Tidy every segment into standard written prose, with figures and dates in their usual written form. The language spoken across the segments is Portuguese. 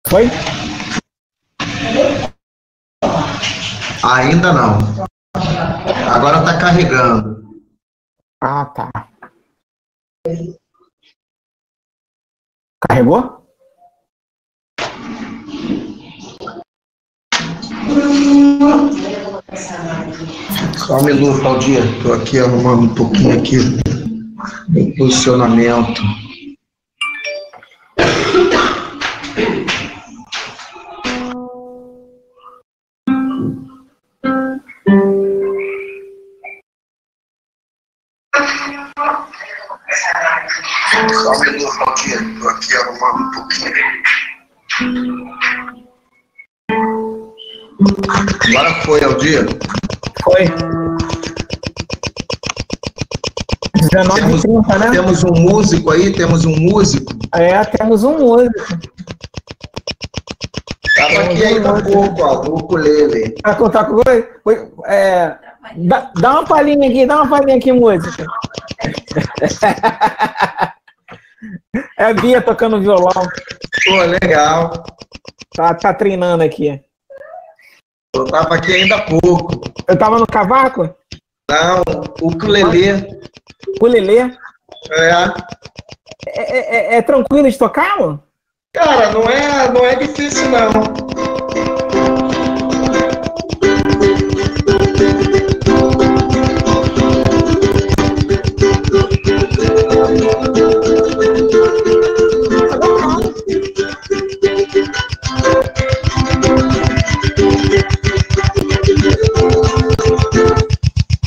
Foi? Ainda não. Agora tá carregando. Ah, tá. Carregou? Só um minuto, Aldir. Tô aqui arrumando um pouquinho aqui o posicionamento. Só um minuto, Aldir. Tô aqui arrumando um pouquinho. Agora foi, Aldir. Foi. 19h30, né? Temos um músico aí, temos um músico. É, temos um músico. Tava aqui ainda há pouco, ó, do ukulele. Tá com dá uma palhinha aqui, música. É a Bia tocando violão. Pô, legal. Tá treinando aqui. Eu tava aqui ainda há pouco. Eu tava no cavaco? Não, ukulele. Ukulele? É. É tranquilo de tocar, mano? Cara, não é difícil, não.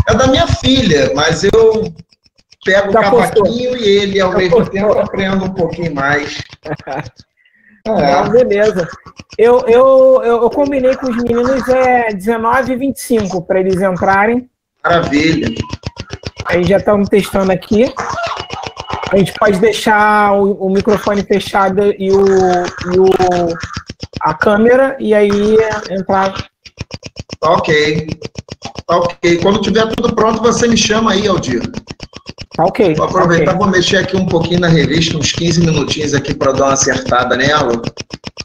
É da minha filha, mas eu pego o cavaquinho e ele, ao mesmo tempo, aprendo um pouquinho mais. Ah, beleza. Eu combinei com os meninos 19h25 para eles entrarem. Maravilha. Aí já estamos testando aqui. A gente pode deixar o microfone fechado e a câmera, e aí entrar. Tá ok. Tá ok. Quando tiver tudo pronto, você me chama aí, Aldir. Tá ok. Vou aproveitar, vou mexer aqui um pouquinho na revista, uns 15 minutinhos aqui para dar uma acertada nela.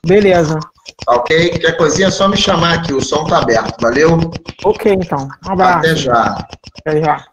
Beleza. Tá ok? Qualquer coisinha é só me chamar aqui, o som tá aberto. Valeu? Ok, então. Um abraço. Até já. Até já.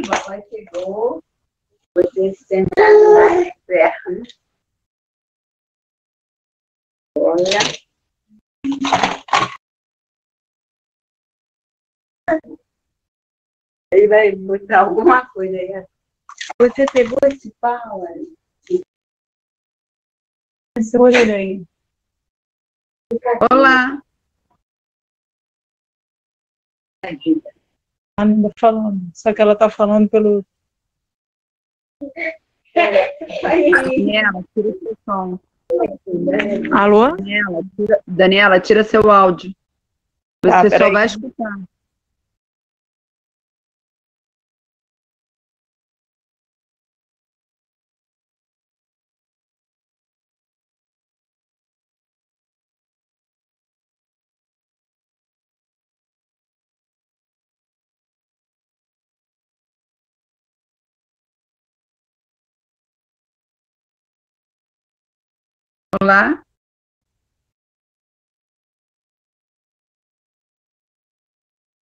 Papai chegou, você sentado mais perto. Olha. Ele vai botar alguma coisa aí. Você pegou esse pau aí? Esse olho aí. Olá. Ela não está falando, só que ela está falando pelo... Daniela, tira seu som. Alô? Daniela, tira seu áudio. Você só vai escutar. Olá.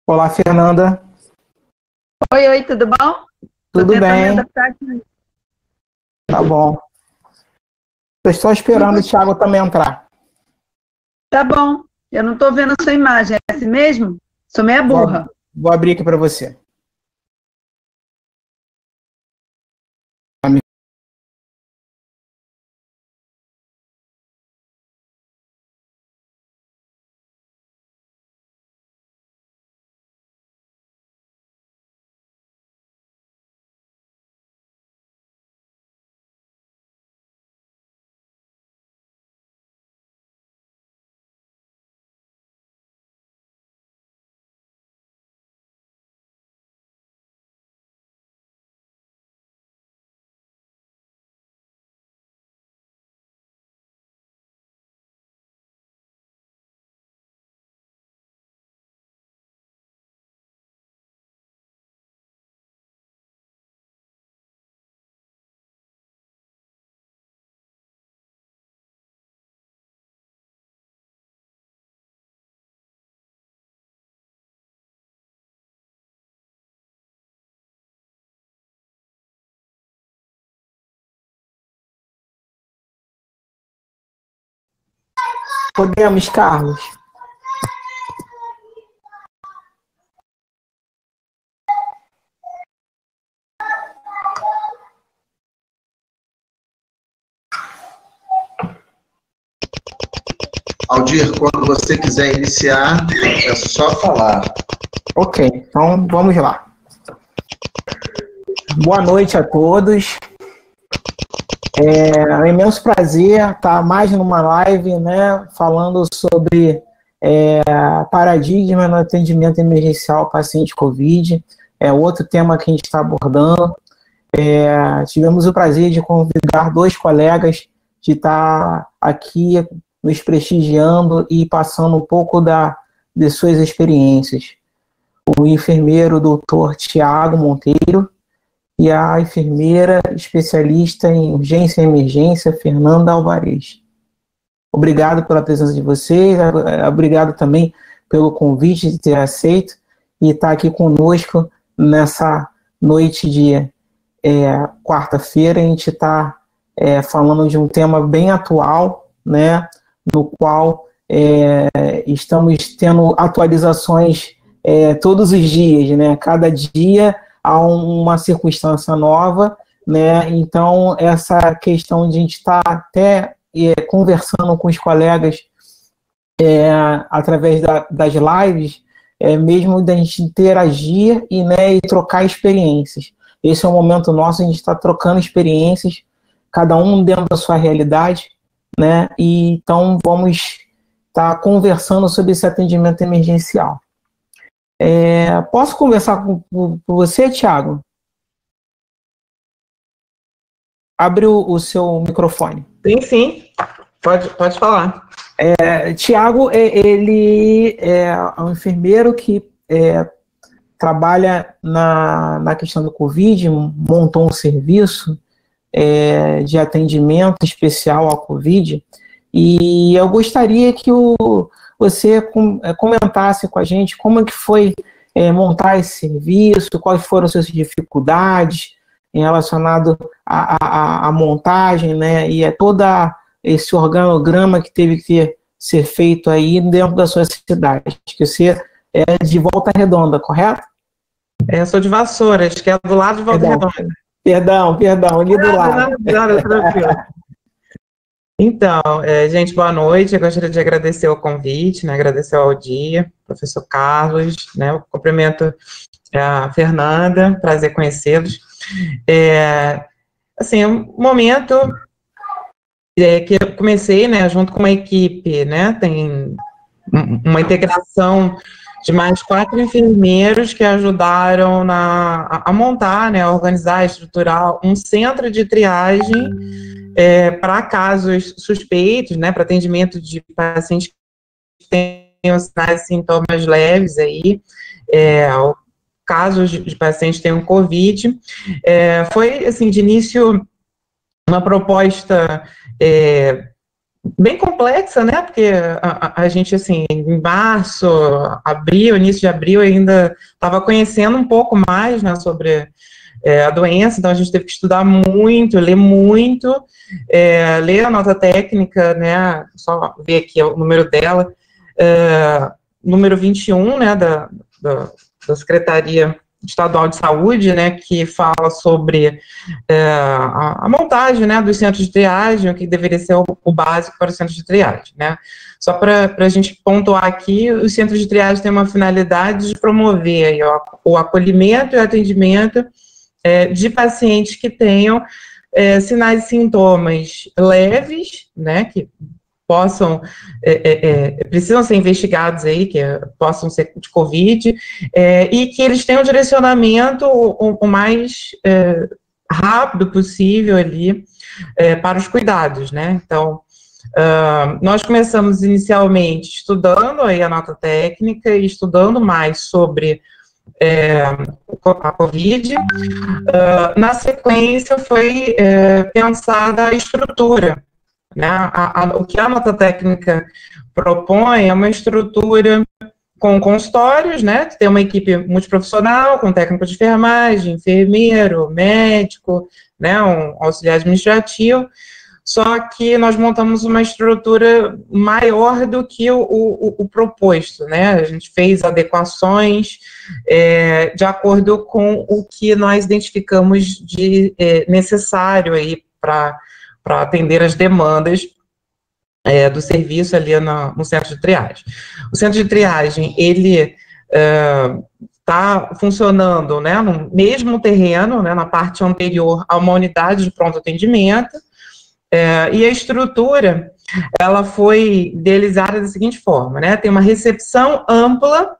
Olá, Fernanda. Oi, tudo bom? Tudo bem? Tá bom. Estou só esperando o Thiago também entrar. Tá bom. Eu não estou vendo a sua imagem. É assim mesmo? Sou meia burra. Vou abrir aqui para você. Podemos, Carlos? Aldir, quando você quiser iniciar, é só falar. Ok, então vamos lá. Boa noite a todos. É um imenso prazer estar mais numa live, né, falando sobre paradigma no atendimento emergencial ao paciente COVID. É outro tema que a gente está abordando. Tivemos o prazer de convidar dois colegas de estar aqui nos prestigiando e passando um pouco de suas experiências. O enfermeiro Dr. Tiago Monteiro e a enfermeira especialista em urgência e emergência, Fernanda Alvarez. Obrigado pela presença de vocês, obrigado também pelo convite de ter aceito e estar aqui conosco nessa noite de quarta-feira. A gente está falando de um tema bem atual, né, no qual estamos tendo atualizações todos os dias, né? Cada dia há uma circunstância nova, né? Então, essa questão de a gente estar até conversando com os colegas através das lives, mesmo da gente interagir e trocar experiências. Esse é o momento nosso, a gente está trocando experiências, cada um dentro da sua realidade, né? E então vamos estar conversando sobre esse atendimento emergencial. Posso conversar com você, Tiago? Abre o seu microfone. Sim. Pode falar. Tiago, ele é um enfermeiro que trabalha na questão do Covid, montou um serviço de atendimento especial ao Covid, e eu gostaria que você comentasse com a gente como é que foi montar esse serviço, quais foram as suas dificuldades relacionado à montagem, né, e todo esse organograma que teve que ser feito aí dentro da sua cidade, que você é de Volta Redonda, correto? Eu sou de Vassouras, que é do lado de Volta Redonda. Perdão, ali do lado. Nada, tranquilo. Então, gente, boa noite. Eu gostaria de agradecer o convite, né, agradecer ao dia, professor Carlos, né, eu cumprimento a Fernanda, prazer conhecê-los. Assim, um momento que eu comecei, né, junto com uma equipe, né, tem uma integração de mais 4 enfermeiros que ajudaram a montar, né, a organizar, a estruturar um centro de triagem para casos suspeitos, né, para atendimento de pacientes que tenham sinais e sintomas leves aí, casos de pacientes que tenham Covid. Foi, assim, de início, uma proposta bem complexa, né, porque a gente, assim, em março, início de abril, ainda estava conhecendo um pouco mais, né, sobre a doença, então a gente teve que estudar muito, ler muito, ler a nota técnica, né, só ver aqui o número dela, número 21, né, da Secretaria Estadual de Saúde, né, que fala sobre a montagem, né, dos centros de triagem, o que deveria ser o básico para os centros de triagem, né. Só para a gente pontuar aqui, os centros de triagem têm uma finalidade de promover aí, o acolhimento e o atendimento de pacientes que tenham sinais e sintomas leves, né, que possam, precisam ser investigados aí, que possam ser de Covid, e que eles tenham um direcionamento o mais rápido possível ali para os cuidados, né. Então, nós começamos inicialmente estudando aí a nota técnica e estudando mais sobre a Covid. Na sequência foi pensada a estrutura, né? O que a nota técnica propõe é uma estrutura com consultórios, né? Tem uma equipe multiprofissional, com técnico de enfermagem, enfermeiro, médico, né? Um auxiliar administrativo. Só que nós montamos uma estrutura maior do que o proposto, né? A gente fez adequações de acordo com o que nós identificamos de necessário aí para atender as demandas do serviço ali no centro de triagem. O centro de triagem, ele está funcionando, né, no mesmo terreno, né, na parte anterior a uma unidade de pronto atendimento, e a estrutura, ela foi idealizada da seguinte forma, né, tem uma recepção ampla,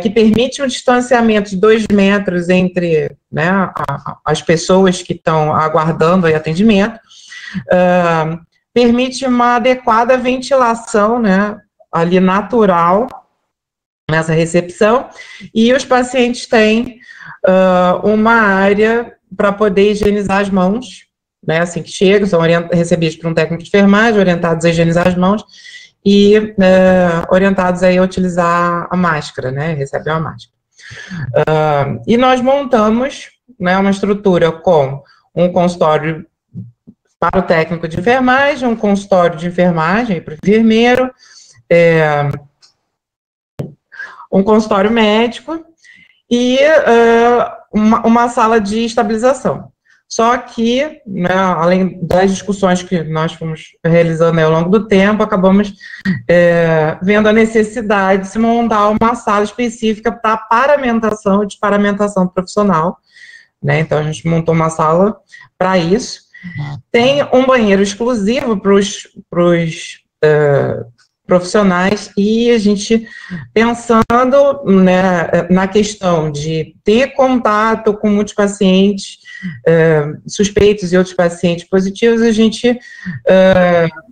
que permite um distanciamento de 2 metros entre, né, as pessoas que estão aguardando aí atendimento, permite uma adequada ventilação, né, ali natural, nessa recepção, e os pacientes têm uma área para poder higienizar as mãos, né, assim que chegam, são recebidos por um técnico de enfermagem, orientados a higienizar as mãos, e orientados aí a utilizar a máscara, né, recebem a máscara. E nós montamos, né, uma estrutura com um consultório para o técnico de enfermagem, um consultório de enfermagem para o enfermeiro, um consultório médico e uma sala de estabilização. Só que, né, além das discussões que nós fomos realizando ao longo do tempo, acabamos vendo a necessidade de se montar uma sala específica para paramentação e desparamentação profissional, né? Então, a gente montou uma sala para isso. Tem um banheiro exclusivo para os profissionais, e a gente pensando, né, na questão de ter contato com muitos pacientes suspeitos e outros pacientes positivos, a gente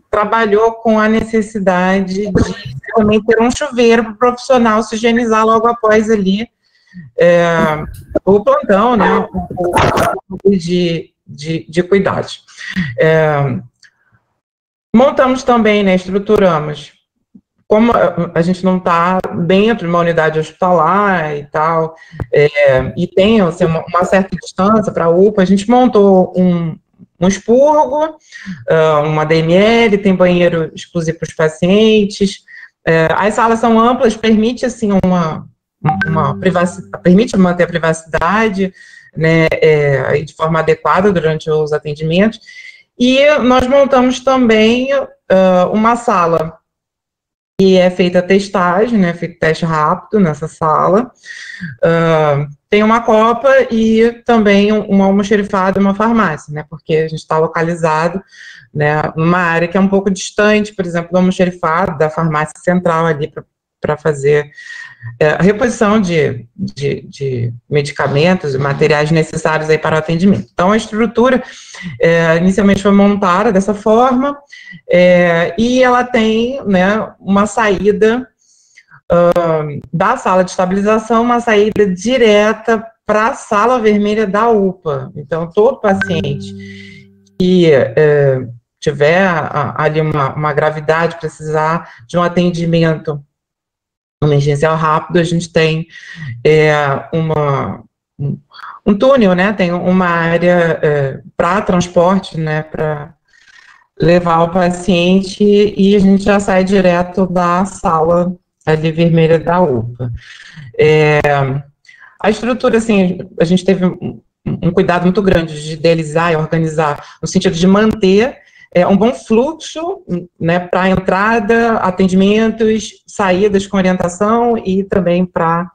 trabalhou com a necessidade de também ter um chuveiro para o profissional se higienizar logo após ali o plantão, né, de cuidados. Montamos também, né, estruturamos, como a gente não está dentro de uma unidade hospitalar e tal, e tem assim, uma certa distância para a UPA, a gente montou um expurgo, uma DML, tem banheiro exclusivo para os pacientes, as salas são amplas, permite assim permite manter a privacidade, né, de forma adequada durante os atendimentos, e nós montamos também uma sala que é feita a testagem, né, feito teste rápido nessa sala, tem uma copa e também um almoxerifado e uma farmácia, né, porque a gente está localizado, né, numa área que é um pouco distante, por exemplo, do almoxerifado, da farmácia central ali para fazer a reposição de medicamentos e materiais necessários aí para o atendimento. Então, a estrutura inicialmente foi montada dessa forma, e ela tem, né, uma saída da sala de estabilização, uma saída direta para a sala vermelha da UPA. Então, todo paciente que tiver ali uma gravidade, precisar de um atendimento emergencial rápido, a gente tem um túnel, né, tem uma área para transporte, né, para levar o paciente, e a gente já sai direto da sala ali vermelha da UPA. A estrutura, assim, a gente teve um cuidado muito grande de idealizar e organizar, no sentido de manter um bom fluxo, né, para entrada, atendimentos, saídas com orientação e também para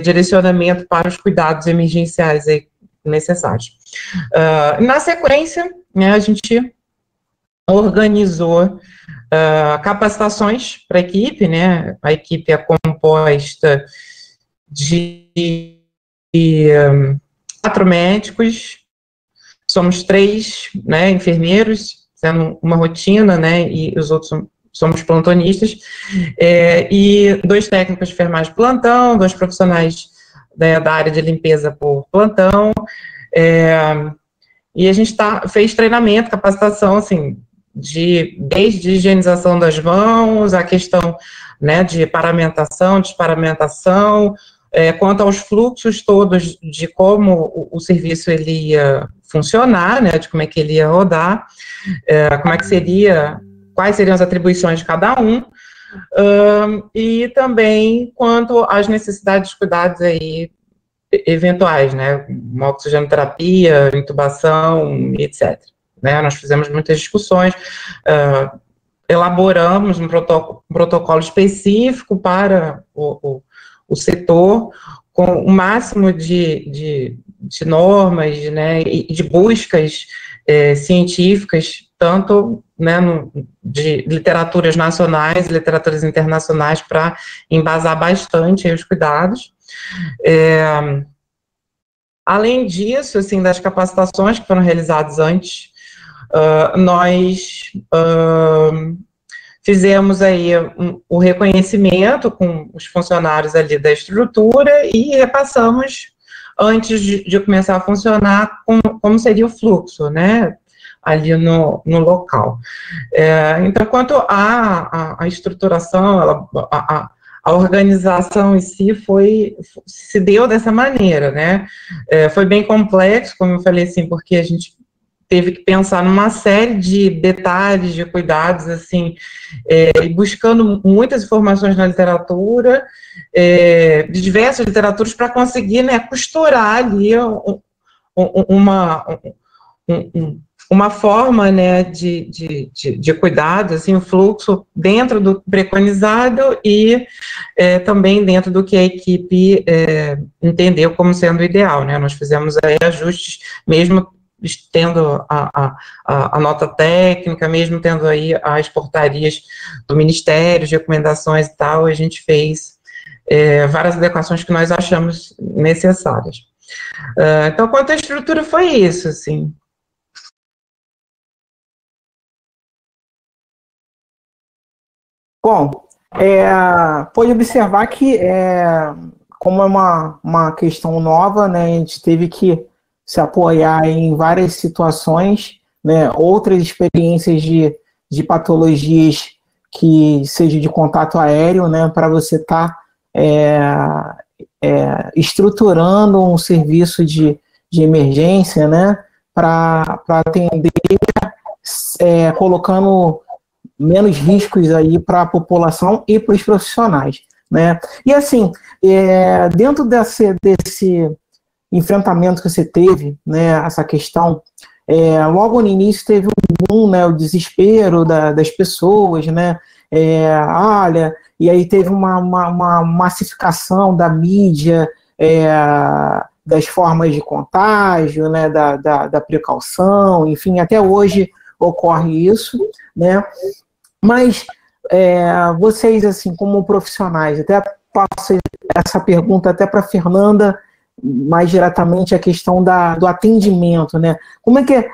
direcionamento para os cuidados emergenciais aí necessários. Na sequência, né, a gente organizou capacitações para a equipe, né, a equipe é composta de 4 médicos, somos 3, né, enfermeiros, sendo uma rotina, né, e os outros somos plantonistas, e 2 técnicos de enfermagem de plantão, 2 profissionais, né, da área de limpeza por plantão, e a gente fez treinamento, capacitação, assim, desde higienização das mãos, a questão, né, de paramentação, desparamentação, quanto aos fluxos todos de como o serviço ele ia funcionar, né, de como é que ele ia rodar, como é que seria, quais seriam as atribuições de cada um, e também quanto às necessidades de cuidados aí eventuais, né, uma oxigenoterapia, intubação, etc. Né, nós fizemos muitas discussões, elaboramos um protocolo específico para o setor, com o máximo de normas, né, e de buscas científicas, tanto, né, de literaturas nacionais e literaturas internacionais, para embasar bastante aí os cuidados. Além disso, assim, das capacitações que foram realizadas antes, nós fizemos aí o reconhecimento com os funcionários ali da estrutura e repassamos antes de começar a funcionar como seria o fluxo, né, ali no local. Então, quanto à estruturação, a organização em si se deu dessa maneira, né? Foi bem complexo, como eu falei assim, porque a gente teve que pensar numa série de detalhes, de cuidados, assim, e buscando muitas informações na literatura, de diversas literaturas, para conseguir, né, costurar ali uma forma, né, de cuidado, assim, o fluxo dentro do preconizado e também dentro do que a equipe entendeu como sendo ideal, né. Nós fizemos aí ajustes, mesmo tendo a nota técnica, mesmo tendo aí as portarias do Ministério, de recomendações e tal, a gente fez várias adequações que nós achamos necessárias. Então, quanto à estrutura, foi isso, assim. Bom, pode observar que, como é uma questão nova, né, a gente teve que se apoiar em várias situações, né, outras experiências de patologias que seja de contato aéreo, né, para você estar estruturando um serviço de emergência, né, para atender, colocando menos riscos aí para a população e para os profissionais, né? E assim, dentro desse enfrentamento que você teve, né, essa questão, logo no início teve um boom, né, o desespero das pessoas, né, olha, e aí teve uma massificação da mídia, das formas de contágio, né, da precaução, enfim, até hoje ocorre isso, né? Mas vocês, assim, como profissionais, até passo essa pergunta até para a Fernanda, mais diretamente a questão do atendimento, né? Como é que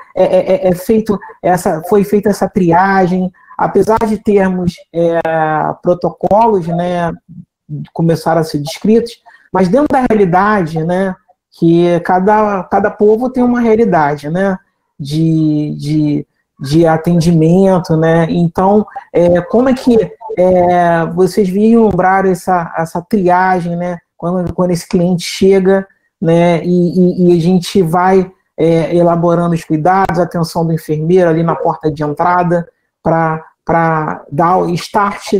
foi feita essa triagem, apesar de termos protocolos, né, começaram a ser descritos, mas dentro da realidade, né, que cada povo tem uma realidade, né, de atendimento, né? Então, como é que vocês vislumbrar essa triagem, né? Quando esse cliente chega, né? E a gente vai elaborando os cuidados, a atenção do enfermeiro ali na porta de entrada para dar o start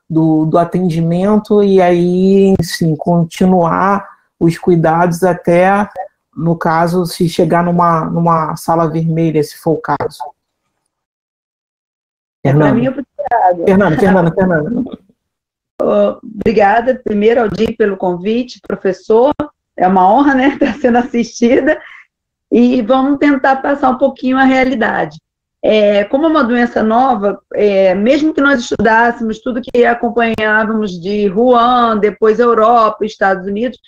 do atendimento e aí, sim, continuar os cuidados até, no caso, se chegar numa sala vermelha, se for o caso. Fernanda. Obrigada, primeiro, Aldir, pelo convite, professor. É uma honra, né, estar sendo assistida. E vamos tentar passar um pouquinho a realidade. Como é uma doença nova, mesmo que nós estudássemos tudo que acompanhávamos de Wuhan, depois Europa, Estados Unidos,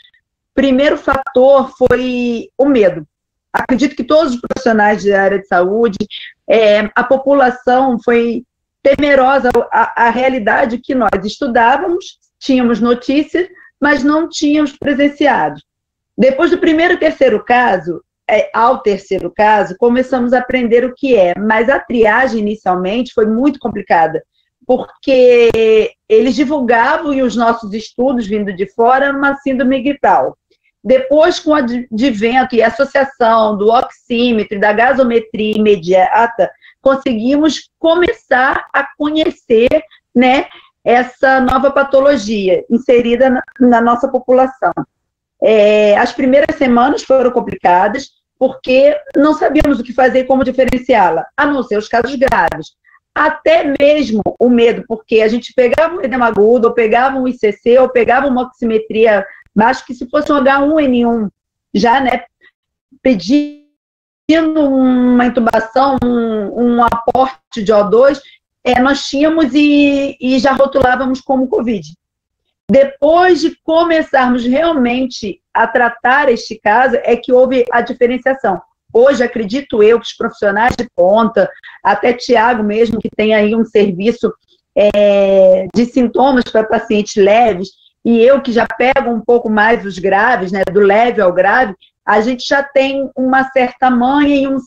primeiro fator foi o medo. Acredito que todos os profissionais da área de saúde, a população foi temerosa à realidade que nós estudávamos, tínhamos notícias, mas não tínhamos presenciado. Depois do primeiro e terceiro caso, ao terceiro caso, começamos a aprender o que é, mas a triagem inicialmente foi muito complicada, porque eles divulgavam e os nossos estudos vindo de fora numa síndrome gripal. Depois, com o advento e associação do oxímetro, da gasometria imediata, conseguimos começar a conhecer, né, essa nova patologia inserida na nossa população. As primeiras semanas foram complicadas, porque não sabíamos o que fazer e como diferenciá-la, a não ser os casos graves. Até mesmo o medo, porque a gente pegava um edema agudo, ou pegava um ICC, ou pegava uma oximetria baixa, que se fosse um H1N1, já, né, pedindo uma intubação, um aporte de O2, nós tínhamos e já rotulávamos como Covid. Depois de começarmos realmente a tratar este caso, é que houve a diferenciação. hoje acredito eu que os profissionais de ponta, até Tiago mesmo, que tem aí um serviço de sintomas para pacientes leves, e eu que já pego um pouco mais os graves, né, do leve ao grave, a gente já tem uma certa manha e uma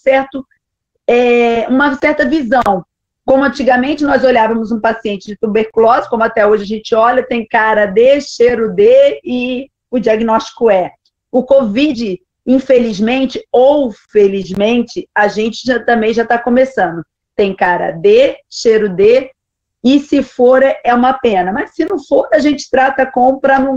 certa visão. Como antigamente nós olhávamos um paciente de tuberculose, como até hoje a gente olha, tem cara D, cheiro D e o diagnóstico é. O COVID, infelizmente ou felizmente, a gente também já está começando. Tem cara D, cheiro D, e se for, é uma pena. Mas se não for, a gente trata para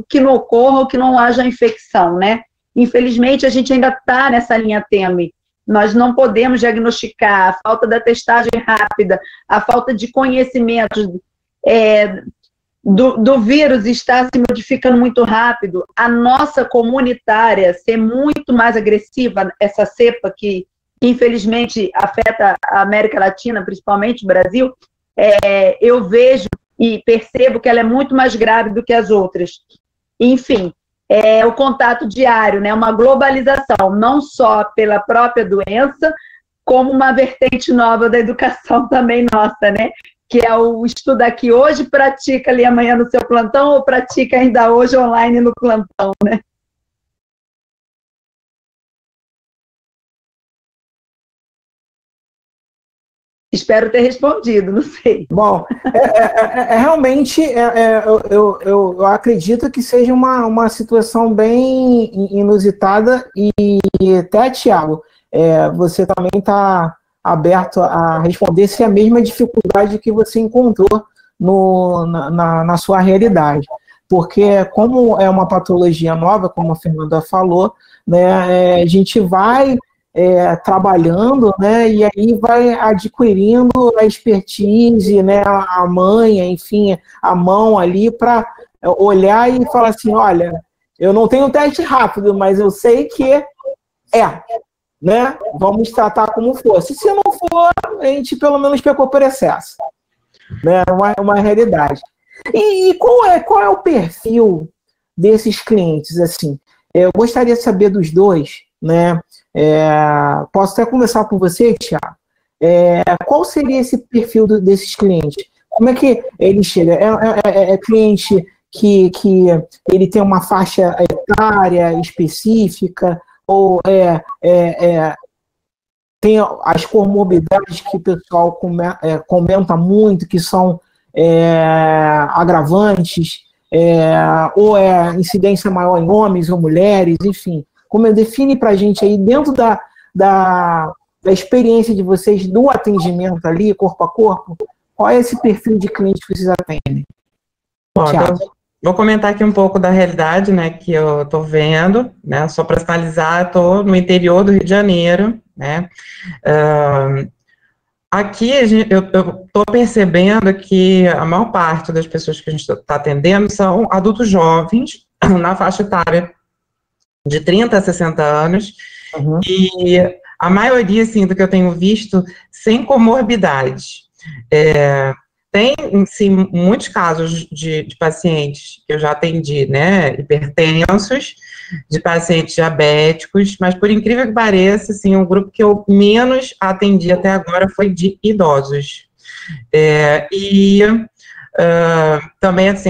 que não ocorra ou que não haja infecção, né? Infelizmente, a gente ainda está nessa linha tênue. Nós não podemos diagnosticar a falta da testagem rápida, a falta de conhecimento do vírus está se modificando muito rápido, a nossa comunitária ser muito mais agressiva, essa cepa que infelizmente afeta a América Latina, principalmente o Brasil, eu vejo e percebo que ela é muito mais grave do que as outras. Enfim, o contato diário, né, uma globalização, não só pela própria doença, como uma vertente nova da educação também nossa, né? Que é o estudo aqui hoje, pratica ali amanhã no seu plantão, ou pratica ainda hoje online no plantão, né? Espero ter respondido, não sei. Bom, realmente, eu acredito que seja uma situação bem inusitada e até, Tiago, você também está aberto a responder se é a mesma dificuldade que você encontrou na sua realidade. Porque como é uma patologia nova, como a Fernanda falou, né, a gente vai trabalhando, né, e aí vai adquirindo a expertise, né, a manha, enfim, a mão ali para olhar e falar assim, olha, eu não tenho teste rápido, mas eu sei que né, vamos tratar como fosse. Se não for, a gente pelo menos pecou por excesso, né, uma realidade. E qual é o perfil desses clientes, assim? Eu gostaria de saber dos dois, né? Posso até conversar com você, Thiago? Qual seria esse perfil desses clientes? Como é que ele chega? É cliente que ele tem uma faixa etária específica, ou tem as comorbidades que o pessoal comenta muito, que são agravantes, ou incidência maior em homens ou mulheres, enfim. Como define para a gente aí, dentro da experiência de vocês, do atendimento ali, corpo a corpo, qual é esse perfil de cliente que vocês atendem? Vou comentar aqui um pouco da realidade, né, que eu estou vendo, né, só para sinalizar, estou no interior do Rio de Janeiro, né, aqui eu estou percebendo que a maior parte das pessoas que a gente está atendendo são adultos jovens, na faixa etária de 30 a 60 anos, uhum. E a maioria, assim, do que eu tenho visto, sem comorbidade. Tem, sim, muitos casos de pacientes que eu já atendi, né, hipertensos, de pacientes diabéticos, mas por incrível que pareça, assim, o grupo que eu menos atendi até agora foi de idosos. Também, assim,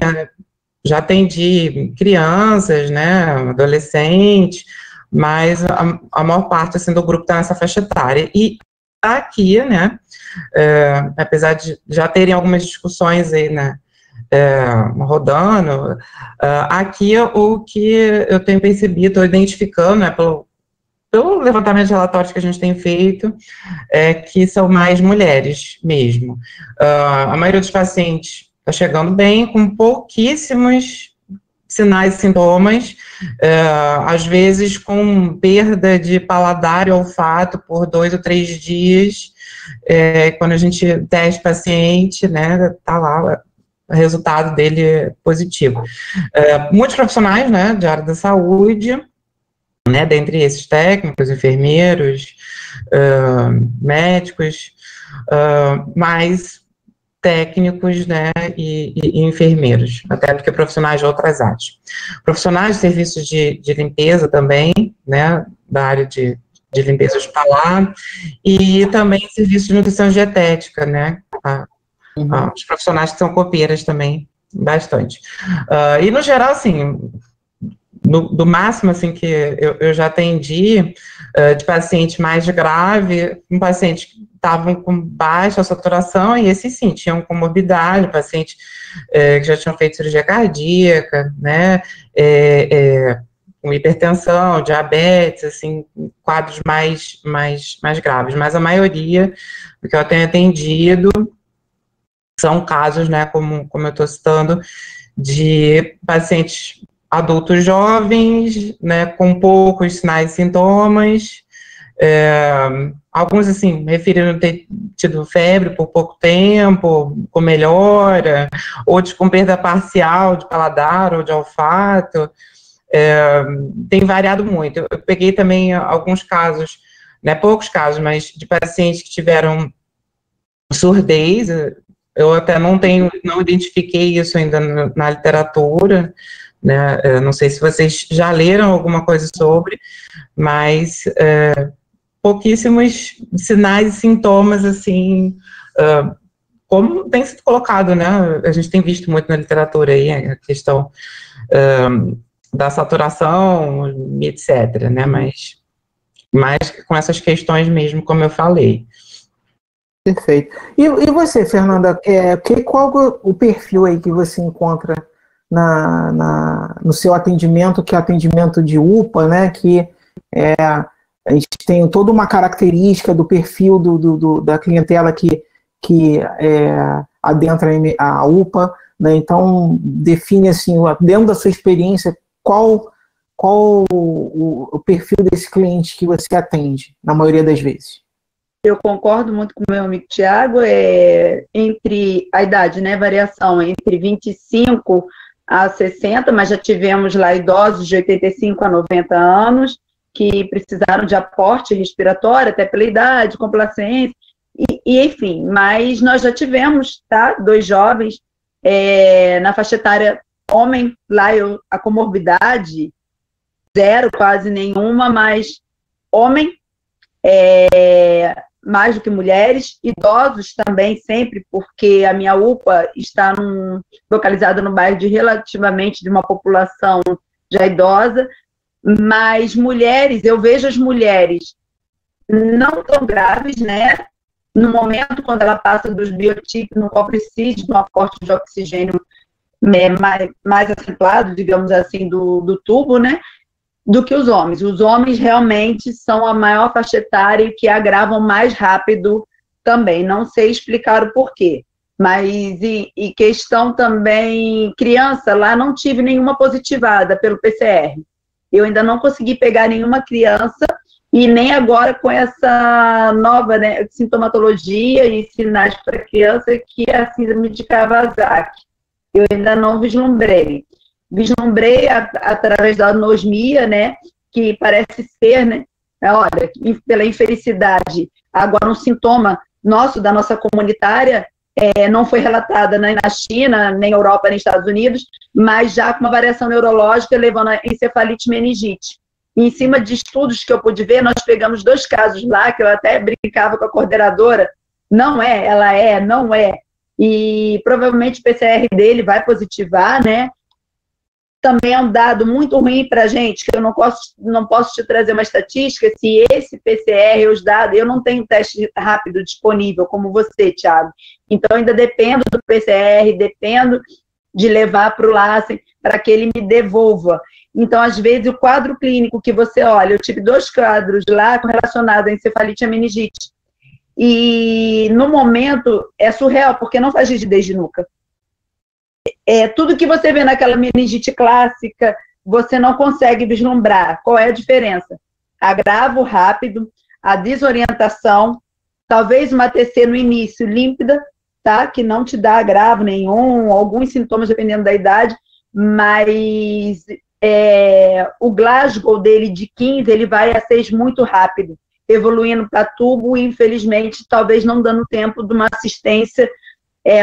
já atendi crianças, né, adolescentes, mas a maior parte, assim, do grupo está nessa faixa etária. E aqui, né, apesar de já terem algumas discussões aí, né, rodando, aqui o que eu tenho percebido, estou identificando, né, pelo levantamento de relatórios que a gente tem feito, que são mais mulheres mesmo. A maioria dos pacientes está chegando bem, com pouquíssimos sinais e sintomas, às vezes com perda de paladar e olfato por 2 ou 3 dias, quando a gente testa o paciente, né, tá lá, o resultado dele é positivo. Muitos profissionais, né, de área da saúde, né, dentre esses técnicos, enfermeiros, médicos, mas técnicos, né, e enfermeiros, até porque profissionais de outras áreas. Profissionais de serviços de limpeza também, né, da área de de limpeza hospitalar, e também serviço de nutrição dietética, né? Os profissionais que são copeiras também, bastante. E, no geral, assim, do máximo, assim, que eu já atendi, de paciente mais grave, um paciente que estavam com baixa saturação, e esses sim, tinham comorbidade, paciente que já tinham feito cirurgia cardíaca, né, com hipertensão, diabetes, assim, quadros mais graves, mas a maioria do que eu tenho atendido são casos, né, como eu estou citando, de pacientes adultos jovens, né, com poucos sinais e sintomas, alguns, assim, referiram ter tido febre por pouco tempo, com melhora, outros com perda parcial de paladar ou de olfato, tem variado muito. Eu peguei também alguns casos, né, poucos casos, mas de pacientes que tiveram surdez. Eu até não identifiquei isso ainda na literatura, né? Não sei se vocês já leram alguma coisa sobre, mas pouquíssimos sinais e sintomas, assim, como tem sido colocado, né? A gente tem visto muito na literatura aí a questão da saturação, etc., né? Mas com essas questões mesmo, como eu falei. Perfeito. E você, Fernanda, qual o perfil aí que você encontra no seu atendimento, que é atendimento de UPA, né, que a gente tem toda uma característica do perfil da clientela que adentra a UPA, né, então define, assim, dentro da sua experiência, qual o perfil desse cliente que você atende, na maioria das vezes? Eu concordo muito com o meu amigo Tiago, entre a idade, né, variação entre 25 a 60, mas já tivemos lá idosos de 85 a 90 anos, que precisaram de aporte respiratório, até pela idade, complacência, enfim, mas nós já tivemos, tá, 2 jovens, na faixa etária homem, lá a comorbidade, 0, quase nenhuma, mas homem, mais do que mulheres, idosos também, sempre, porque a minha UPA está localizada no bairro relativamente de uma população já idosa, mas mulheres, eu vejo as mulheres não tão graves, né, no momento quando ela passa dos biotipos, no qual precisa de um aporte de oxigênio mais acentuado, digamos assim, do tubo, né, do que os homens. Os homens realmente são a maior faixa etária e que agravam mais rápido também. Não sei explicar o porquê, mas e questão também, criança, lá não tive nenhuma positivada pelo PCR. Eu ainda não consegui pegar nenhuma criança e nem agora com essa nova, né, sintomatologia e sinais para criança que é a síndrome de Kawasaki. Eu ainda não vislumbrei através da anosmia, né, que parece ser, né, olha, pela infelicidade, agora um sintoma nosso, da nossa comunitária, não foi relatada nem na China, nem na Europa, nem nos Estados Unidos, mas já com uma variação neurológica levando a encefalite e meningite. E em cima de estudos que eu pude ver, nós pegamos 2 casos lá, que eu até brincava com a coordenadora, não é, e provavelmente o PCR dele vai positivar, né. Também é um dado muito ruim para a gente, que eu não posso te trazer uma estatística, se esse PCR, os dados, eu não tenho teste rápido disponível, como você, Thiago. Então, ainda dependo do PCR, dependo de levar para o LACEN, para que ele me devolva. Então, às vezes, o quadro clínico que você olha, eu tive 2 quadros lá relacionados a encefalite e a meningite. E, no momento, é surreal, porque não faz rigidez de nuca. Tudo que você vê naquela meningite clássica, você não consegue vislumbrar. Qual é a diferença? Agravo rápido, a desorientação, talvez uma TC no início límpida, tá? Que não te dá agravo nenhum, alguns sintomas dependendo da idade, mas o Glasgow dele de 15, ele vai a 6 muito rápido, evoluindo para tubo e, infelizmente, talvez não dando tempo de uma assistência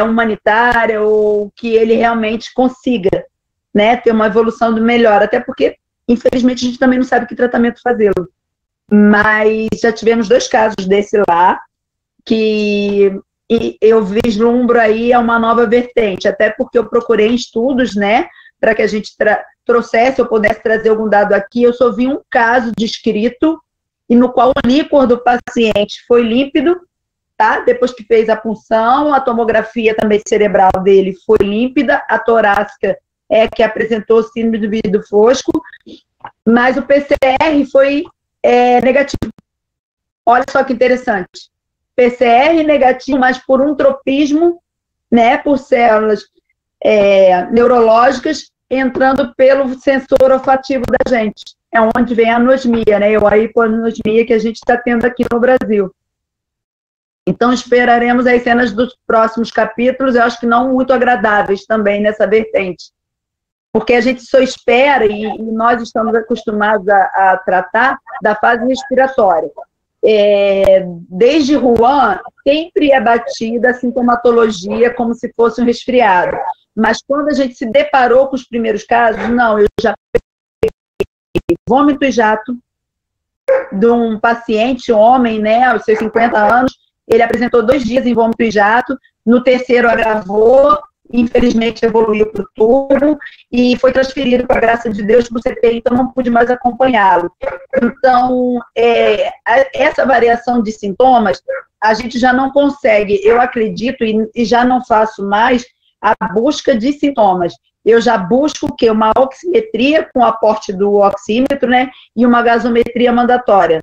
humanitária, ou que ele realmente consiga, né, ter uma evolução do melhor, até porque, infelizmente, a gente também não sabe que tratamento fazê-lo. mas já tivemos 2 casos desse lá, que eu vislumbro aí uma nova vertente, até porque eu procurei estudos, né, para que a gente trouxesse, eu pudesse trazer algum dado aqui. Eu só vi um caso descrito, e no qual o líquor do paciente foi límpido, tá? Depois que fez a punção, a tomografia também cerebral dele foi límpida, a torácica é que apresentou síndrome do vidro fosco, mas o PCR foi negativo. Olha só que interessante. PCR negativo, mas por um tropismo, né, por células neurológicas entrando pelo sensor olfativo da gente. É onde vem a anosmia, né? A hipoanosmia que a gente está tendo aqui no Brasil. Então, esperaremos as cenas dos próximos capítulos, eu acho que não muito agradáveis também nessa vertente. Porque a gente só espera, e nós estamos acostumados a tratar da fase respiratória. Desde Wuhan, sempre é batida a sintomatologia como se fosse um resfriado. Mas quando a gente se deparou com os primeiros casos, não, eu já peguei vômito e jato de um paciente, homem, né, aos seus 50 anos, ele apresentou 2 dias em vômito e jato, no terceiro agravou, infelizmente evoluiu para o turno e foi transferido, com a graça de Deus, para o CTI, então não pude mais acompanhá-lo. Então, essa variação de sintomas, a gente já não consegue, eu acredito, e já não faço mais a busca de sintomas. Eu já busco o quê? Uma oximetria com aporte do oxímetro, né, e uma gasometria mandatória.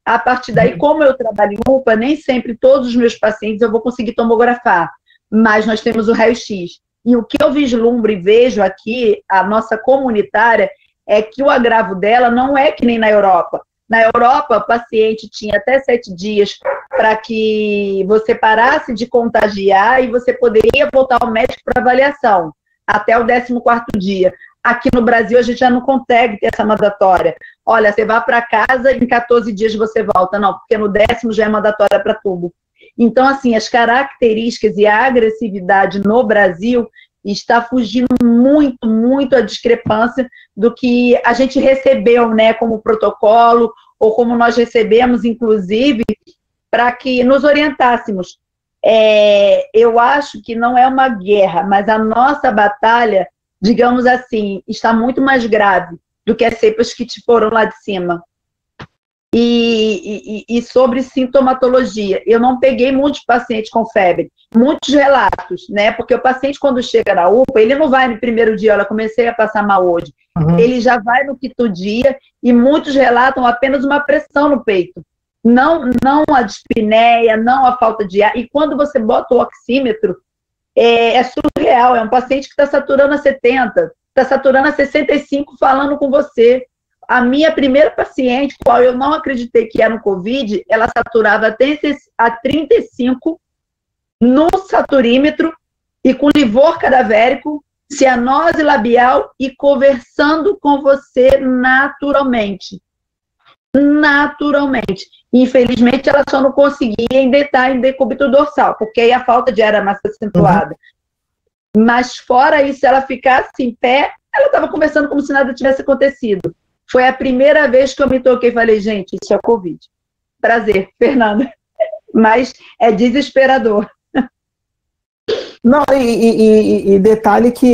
A partir daí, como eu trabalho em UPA, nem sempre todos os meus pacientes eu vou conseguir tomografar, mas nós temos o raio-x. E o que eu vislumbro e vejo aqui, a nossa comunitária, é que o agravo dela não é que nem na Europa. Na Europa, o paciente tinha até 7 dias para que você parasse de contagiar e você poderia voltar ao médico para avaliação, até o 14º dia. Aqui no Brasil, a gente já não consegue ter essa mandatória. Olha, você vai para casa, em 14 dias você volta. Não, porque no 10º já é mandatória para tudo. Então, assim, as características e a agressividade no Brasil está fugindo muito, muito a discrepância do que a gente recebeu, né, como protocolo, ou como nós recebemos, inclusive, para que nos orientássemos. Eu acho que não é uma guerra, mas a nossa batalha, digamos assim, está muito mais grave do que as cepas que foram lá de cima. E sobre sintomatologia, eu não peguei muitos pacientes com febre, muitos relatos, né? Porque o paciente, quando chega na UPA, ele não vai no primeiro dia, olha, comecei a passar mal hoje. Uhum. Ele já vai no 5º dia e muitos relatam apenas uma pressão no peito. Não a dispneia, não a falta de ar. E quando você bota o oxímetro, é surreal, é um paciente que está saturando a 70, está saturando a 65 falando com você. A minha primeira paciente, qual eu não acreditei que era no Covid, ela saturava a 35 no saturímetro e com livor cadavérico, cianose labial e conversando com você naturalmente. Naturalmente. Infelizmente, ela só não conseguia estar em decúbito dorsal, porque aí a falta de ar era mais acentuada. Uhum. Mas fora isso, ela ficasse em pé, ela estava conversando como se nada tivesse acontecido. Foi a primeira vez que eu me toquei e falei, gente, isso é Covid. Prazer, Fernanda. Mas é desesperador. Não, e detalhe que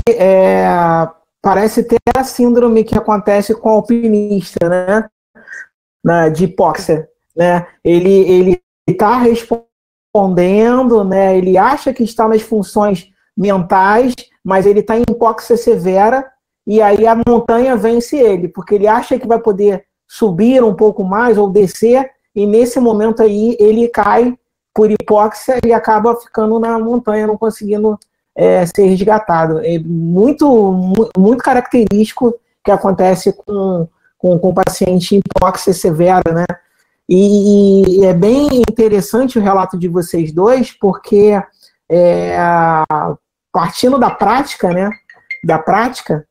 parece ter a síndrome que acontece com o alpinista, né? De hipóxia. Né? Ele está respondendo, né? Ele acha que está nas funções mentais, mas ele está em hipóxia severa, e aí a montanha vence ele, porque ele acha que vai poder subir um pouco mais ou descer, e nesse momento aí ele cai por hipóxia e acaba ficando na montanha, não conseguindo ser resgatado. É muito característico que acontece com o paciente em hipóxia severa, né? E é bem interessante o relato de vocês dois, porque partindo da prática, né? Da prática,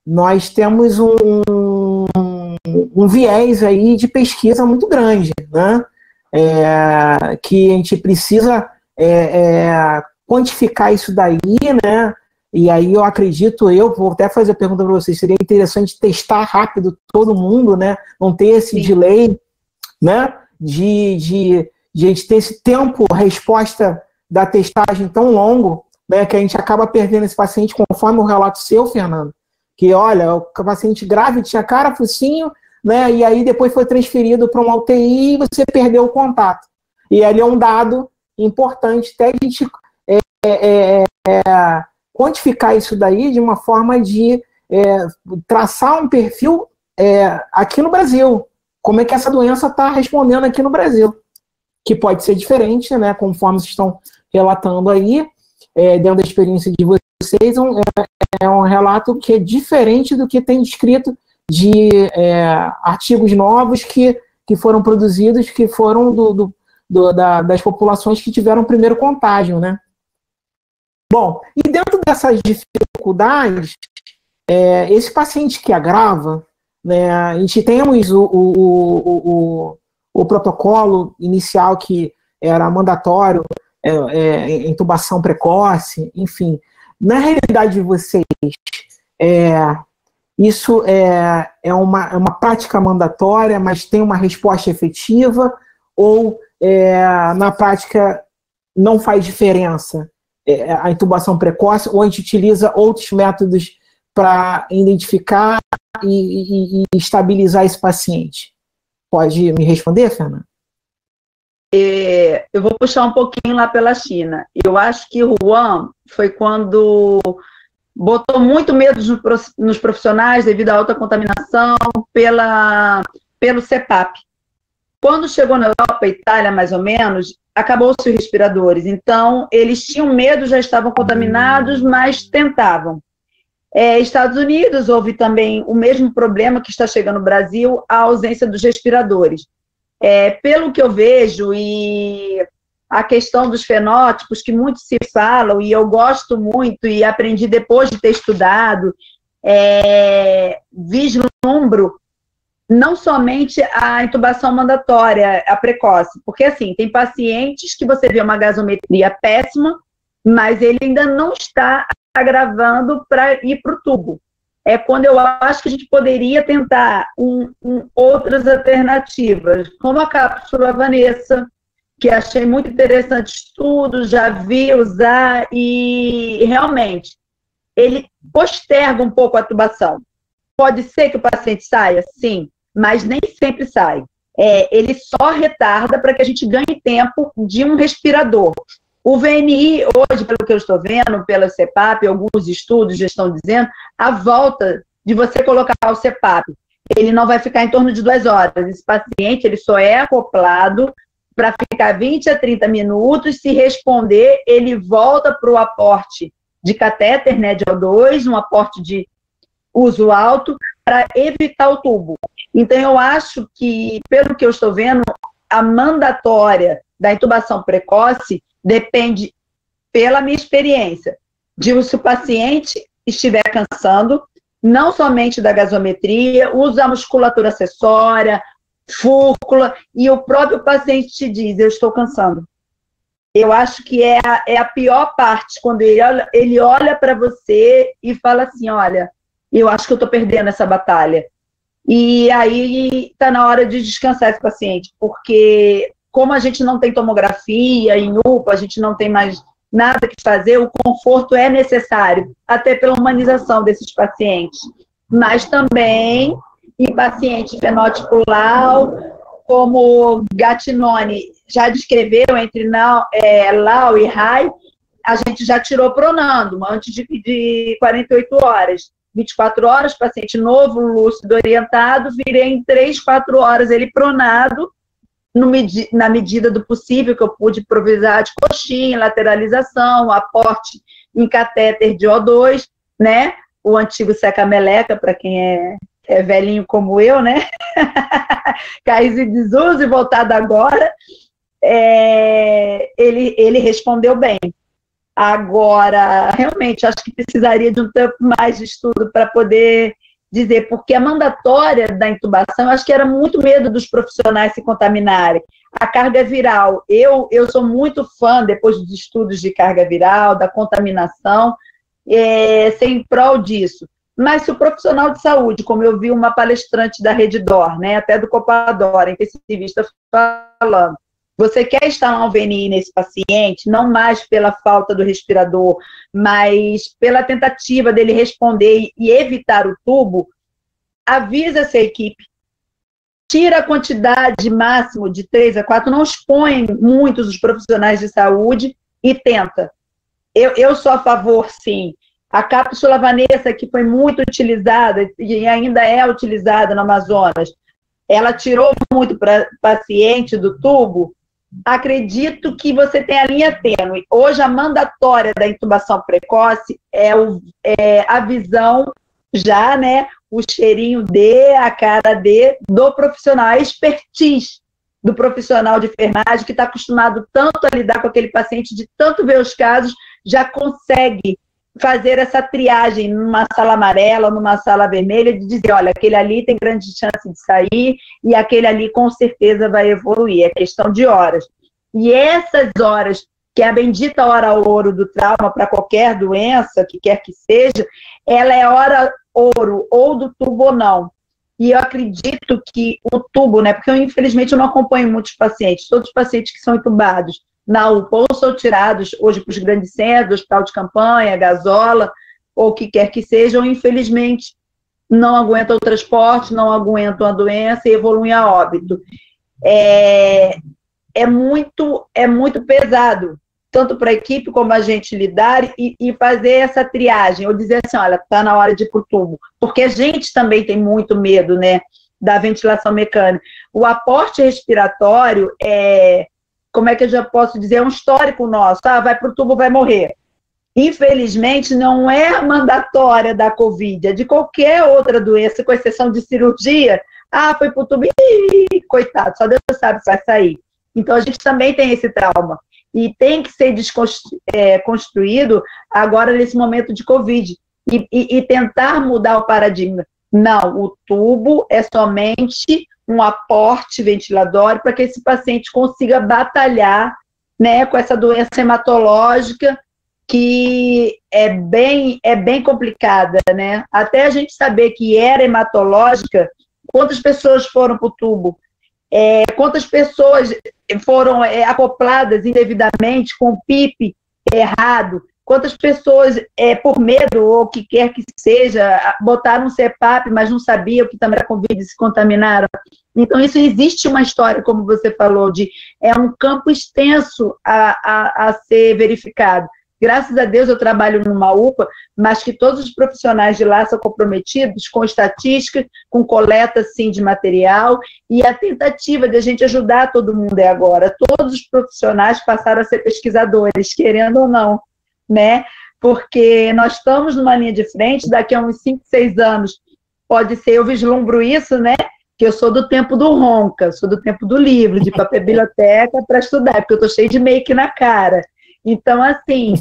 nós temos um viés aí de pesquisa muito grande, né? Que a gente precisa quantificar isso daí, né? e aí eu acredito, eu vou até fazer a pergunta para vocês, seria interessante testar rápido todo mundo, né? Não ter esse delay, né? De a gente ter esse tempo, resposta da testagem tão longo, né? Que a gente acaba perdendo esse paciente, conforme o relato seu, Fernando, que olha, o paciente grave tinha cara, focinho, né? E aí depois foi transferido para uma UTI e você perdeu o contato. E ali é um dado importante, até a gente quantificar isso daí de uma forma de traçar um perfil aqui no Brasil. Como é que essa doença está respondendo aqui no Brasil? Que pode ser diferente, né? Conforme vocês estão relatando aí, dentro da experiência de vocês, é um relato que é diferente do que tem descrito de artigos novos que foram produzidos, que foram das populações que tiveram o primeiro contágio, né? Bom, e dentro dessas dificuldades, esse paciente que agrava, né, a gente temos o protocolo inicial que era mandatório, intubação precoce, enfim. Na realidade de vocês, isso é uma prática mandatória, mas tem uma resposta efetiva, ou na prática não faz diferença a intubação precoce, ou a gente utiliza outros métodos para identificar e estabilizar esse paciente? Pode me responder, Fernanda? Eu vou puxar um pouquinho lá pela China. Eu acho que Wuhan foi quando botou muito medo nos profissionais devido à alta contaminação pelo CPAP. Quando chegou na Europa, Itália, mais ou menos, acabou-se os respiradores. Então, eles tinham medo, já estavam contaminados, mas tentavam. Estados Unidos, houve também o mesmo problema que está chegando no Brasil, a ausência dos respiradores. Pelo que eu vejo, e a questão dos fenótipos, que muito se falam, e eu gosto muito, e aprendi depois de ter estudado, vislumbro não somente a intubação mandatória, a precoce, porque assim, tem pacientes que você vê uma gasometria péssima, mas ele ainda não está agravando para ir para o tubo. Quando eu acho que a gente poderia tentar outras alternativas, como a cápsula Vanessa, que achei muito interessante estudo, já vi usar, e realmente, ele posterga um pouco a tubação. Pode ser que o paciente saia? Sim, mas nem sempre sai. Ele só retarda para que a gente ganhe tempo de um respirador. O VNI, hoje, pelo que eu estou vendo, pela CPAP, alguns estudos já estão dizendo, a volta de você colocar o CPAP, ele não vai ficar em torno de 2 horas. Esse paciente, ele só é acoplado para ficar 20 a 30 minutos, se responder, ele volta para o aporte de catéter, né, de O2, um aporte de uso alto, para evitar o tubo. Então, eu acho que, pelo que eu estou vendo, a mandatória da intubação precoce depende, pela minha experiência, de se o paciente estiver cansando, não somente da gasometria, usa a musculatura acessória, fúrcula, e o próprio paciente te diz, eu estou cansando. Eu acho que é a pior parte, quando ele olha para você e fala assim, olha, eu acho que eu estou perdendo essa batalha. E aí está na hora de descansar esse paciente, porque como a gente não tem tomografia em UPA, a gente não tem mais nada que fazer, o conforto é necessário, até pela humanização desses pacientes. Mas também em paciente fenótipo LAU, como Gattinone já descreveu entre LAU e RAI, a gente já tirou pronando antes de 48 horas. 24 horas, paciente novo, lúcido, orientado, virei em 3, 4 horas ele pronado, na medida do possível que eu pude improvisar de coxinha, lateralização, aporte em catéter de O2, né? O antigo seca-meleca, para quem é velhinho como eu, né? Caís em desuso e voltado agora. Ele respondeu bem. Agora, realmente, acho que precisaria de um tempo mais de estudo para poder dizer, porque a mandatória da intubação, acho que era muito medo dos profissionais se contaminarem. A carga viral, eu sou muito fã, depois dos estudos de carga viral, da contaminação, ser em prol disso. Mas se o profissional de saúde, como eu vi uma palestrante da Reddor, né, até do Copador, intensivista, falando, você quer instalar um VNI nesse paciente, não mais pela falta do respirador, mas pela tentativa dele responder e evitar o tubo, avisa essa equipe, tira a quantidade máxima de 3 a 4, não expõe muitos os profissionais de saúde e tenta. Eu sou a favor, sim. A cápsula Vanessa, que foi muito utilizada e ainda é utilizada no Amazonas, ela tirou muito para paciente do tubo. Acredito que você tem a linha tênue. Hoje, a mandatória da intubação precoce é a visão já, né, o cheirinho a cara do profissional, a expertise do profissional de enfermagem, que está acostumado tanto a lidar com aquele paciente, de tanto ver os casos, já consegue fazer essa triagem numa sala amarela, numa sala vermelha, de dizer, olha, aquele ali tem grande chance de sair e aquele ali com certeza vai evoluir, é questão de horas. E essas horas, que é a bendita hora ouro do trauma para qualquer doença, que quer que seja, ela é hora ouro, ou do tubo ou não. E eu acredito que o tubo, né, porque eu infelizmente eu não acompanho muitos pacientes, todos os pacientes que são entubados na UPA ou são tirados hoje para os grandes centros, hospital de campanha, gasola, ou o que quer que seja, ou infelizmente não aguentam o transporte, não aguentam a doença e evoluem a óbito. É muito pesado, tanto para a equipe como a gente lidar e fazer essa triagem, ou dizer assim, olha, está na hora de ir para o tubo, porque a gente também tem muito medo, né, da ventilação mecânica. O aporte respiratório como é que eu já posso dizer, é um histórico nosso, vai para o tubo, vai morrer. Infelizmente, não é mandatória da Covid, é de qualquer outra doença, com exceção de cirurgia, foi para o tubo, coitado, só Deus sabe se vai sair. Então, a gente também tem esse trauma. E tem que ser construído agora nesse momento de Covid. E tentar mudar o paradigma. Não, o tubo é somente um aporte ventilatório para que esse paciente consiga batalhar, né, com essa doença hematológica que é bem complicada, né? Até a gente saber que era hematológica, quantas pessoas foram para o tubo? Quantas pessoas foram acopladas indevidamente com o PIP errado? Quantas pessoas, por medo ou o que quer que seja, botaram um CPAP, mas não sabiam que também era Covid e se contaminaram? Então, isso existe uma história, como você falou, é um campo extenso a ser verificado. Graças a Deus eu trabalho numa UPA, mas que todos os profissionais de lá são comprometidos com estatística, com coleta, sim, de material, e a tentativa de a gente ajudar todo mundo agora. Todos os profissionais passaram a ser pesquisadores, querendo ou não, né? Porque nós estamos numa linha de frente, daqui a uns 5, 6 anos, pode ser, eu vislumbro isso, né? Que eu sou do tempo do Ronca, sou do tempo do livro, de papel biblioteca para estudar, porque eu estou cheio de make na cara. Então, assim,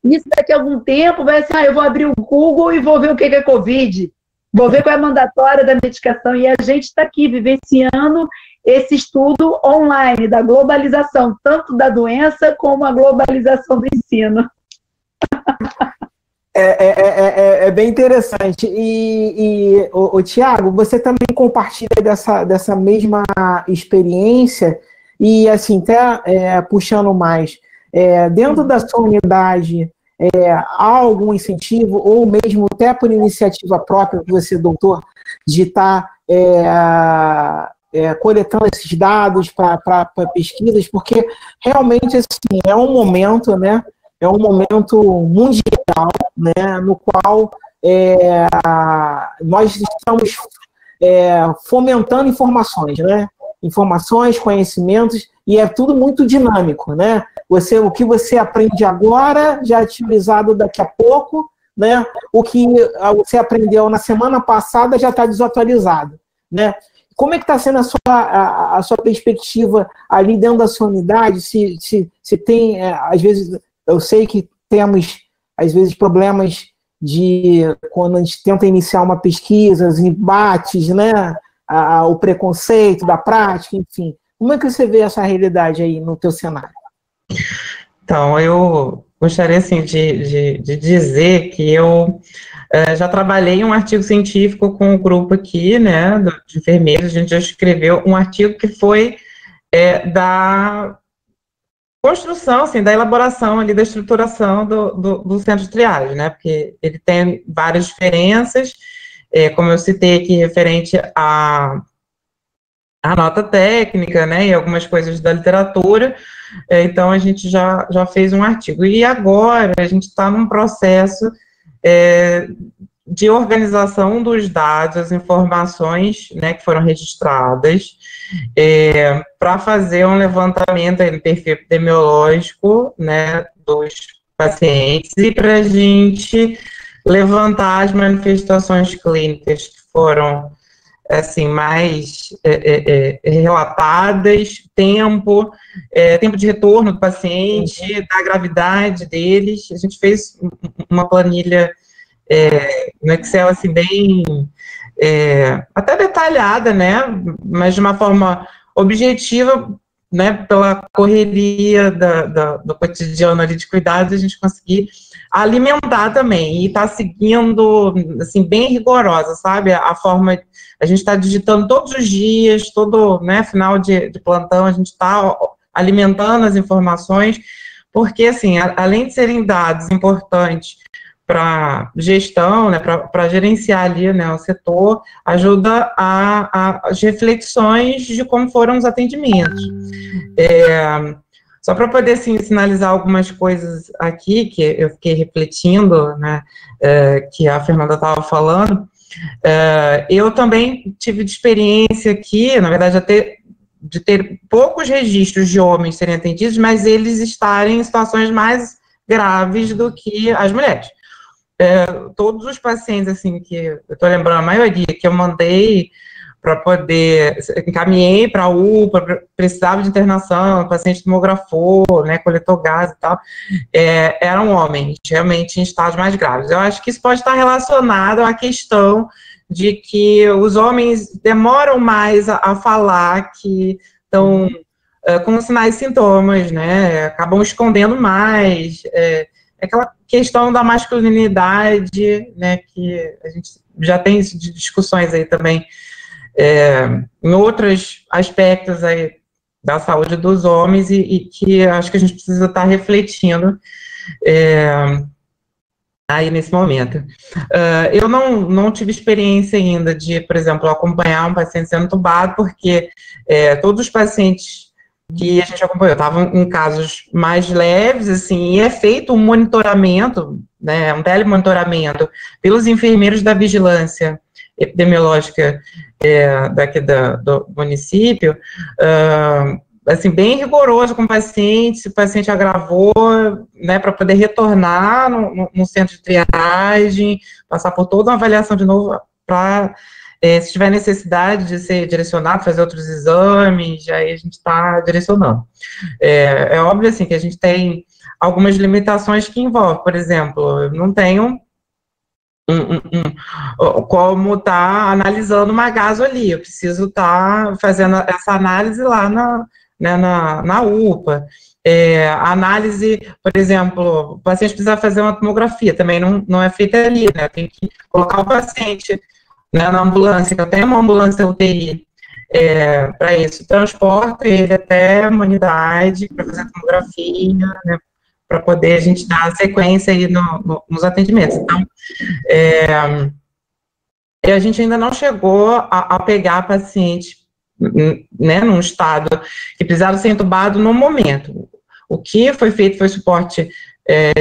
isso daqui a algum tempo vai ser, eu vou abrir o Google e vou ver o que é Covid, vou ver qual é a mandatória da medicação, e a gente está aqui vivenciando esse estudo online da globalização, tanto da doença como a globalização do ensino. É bem interessante. E o Tiago, você também compartilha dessa mesma experiência e, assim, até puxando mais, dentro da sua unidade, há algum incentivo, ou mesmo até por iniciativa própria, que você, doutor, de estar coletando esses dados para pesquisas, porque realmente, assim, é um momento, né? É um momento mundial, né, no qual nós estamos fomentando informações, né? Informações, conhecimentos, e é tudo muito dinâmico, né? O que você aprende agora já é utilizado daqui a pouco, né? O que você aprendeu na semana passada já está desatualizado, né? Como é que está sendo a sua perspectiva ali dentro da sua unidade? Se tem, às vezes, eu sei que temos, às vezes, problemas quando a gente tenta iniciar uma pesquisa, os embates, né? O preconceito da prática, enfim. Como é que você vê essa realidade aí no teu cenário? Então, eu gostaria, assim, de dizer que eu já trabalhei em um artigo científico com o grupo aqui, né, de enfermeiros. A gente já escreveu um artigo que foi da construção, assim, da elaboração ali, da estruturação do centro de triagem, né, porque ele tem várias diferenças, como eu citei aqui, referente à nota técnica, né, e algumas coisas da literatura. Então a gente já fez um artigo. E agora a gente está num processo de organização dos dados, as informações, né, que foram registradas, para fazer um levantamento aí no perfil epidemiológico, né, dos pacientes, e para a gente levantar as manifestações clínicas que foram, assim, mais relatadas, tempo de retorno do paciente, da gravidade deles. A gente fez uma planilha no Excel, assim, bem até detalhada, né, mas de uma forma objetiva, né, pela correria do cotidiano ali de cuidados, a gente conseguir alimentar também, e está seguindo, assim, bem rigorosa, sabe, a forma, a gente está digitando todos os dias, todo, né, final de plantão, a gente está alimentando as informações, porque, assim, além de serem dados importantes para gestão, né, para gerenciar ali, né, o setor, ajuda as reflexões de como foram os atendimentos. Só para poder, assim, sinalizar algumas coisas aqui, que eu fiquei refletindo, né, que a Fernanda estava falando, eu também tive de experiência aqui, na verdade, de ter poucos registros de homens serem atendidos, mas eles estarem em situações mais graves do que as mulheres. Todos os pacientes, assim, que eu estou lembrando, a maioria que eu mandei para poder, encaminhei para a UPA, precisava de internação, o paciente tomografou, né, coletou gás e tal, eram homens, realmente em estágios mais graves. Eu acho que isso pode estar relacionado à questão de que os homens demoram mais a falar que estão com sinais e sintomas, né, acabam escondendo mais, aquela questão da masculinidade, né, que a gente já tem discussões aí também, em outros aspectos aí da saúde dos homens, e que acho que a gente precisa estar refletindo aí nesse momento. Eu não tive experiência ainda de, por exemplo, acompanhar um paciente sendo entubado, porque todos os pacientes que a gente acompanhou estavam em casos mais leves, assim, e é feito um monitoramento, né, um telemonitoramento pelos enfermeiros da vigilância epidemiológica daqui do município, assim, bem rigoroso com o paciente, se o paciente agravou, né, para poder retornar no centro de triagem, passar por toda uma avaliação de novo, para, se tiver necessidade de ser direcionado, fazer outros exames, aí a gente está direcionando. É óbvio, assim, que a gente tem algumas limitações que envolvem, por exemplo, eu não tenho como estar analisando uma gaso ali, eu preciso estar fazendo essa análise lá na UPA. A análise, por exemplo, o paciente precisa fazer uma tomografia, também não é feita ali, né, tem que colocar o paciente, né, na ambulância, que eu tenho uma ambulância UTI para isso, transporto ele até uma unidade para fazer a tomografia, né, para poder a gente dar sequência aí nos atendimentos. Então, a gente ainda não chegou a pegar paciente, né, num estado que precisava ser entubado no momento. O que foi feito foi suporte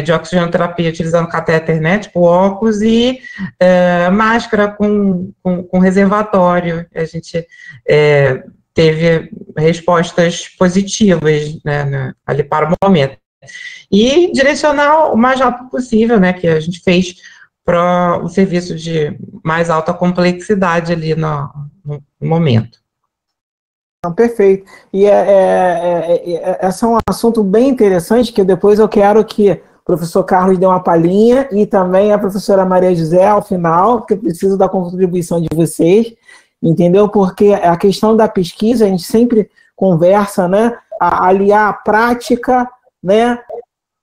de oxigenoterapia utilizando catéter, né, tipo óculos, e máscara com reservatório. A gente teve respostas positivas, né, ali para o momento. E direcionar o mais rápido possível, né, que a gente fez para o serviço de mais alta complexidade ali no momento. Perfeito. E esse é um assunto bem interessante, que depois eu quero que o professor Carlos dê uma palhinha, e também a professora Maria José ao final, porque eu preciso da contribuição de vocês, entendeu? Porque a questão da pesquisa, a gente sempre conversa, né, a aliar a prática, né,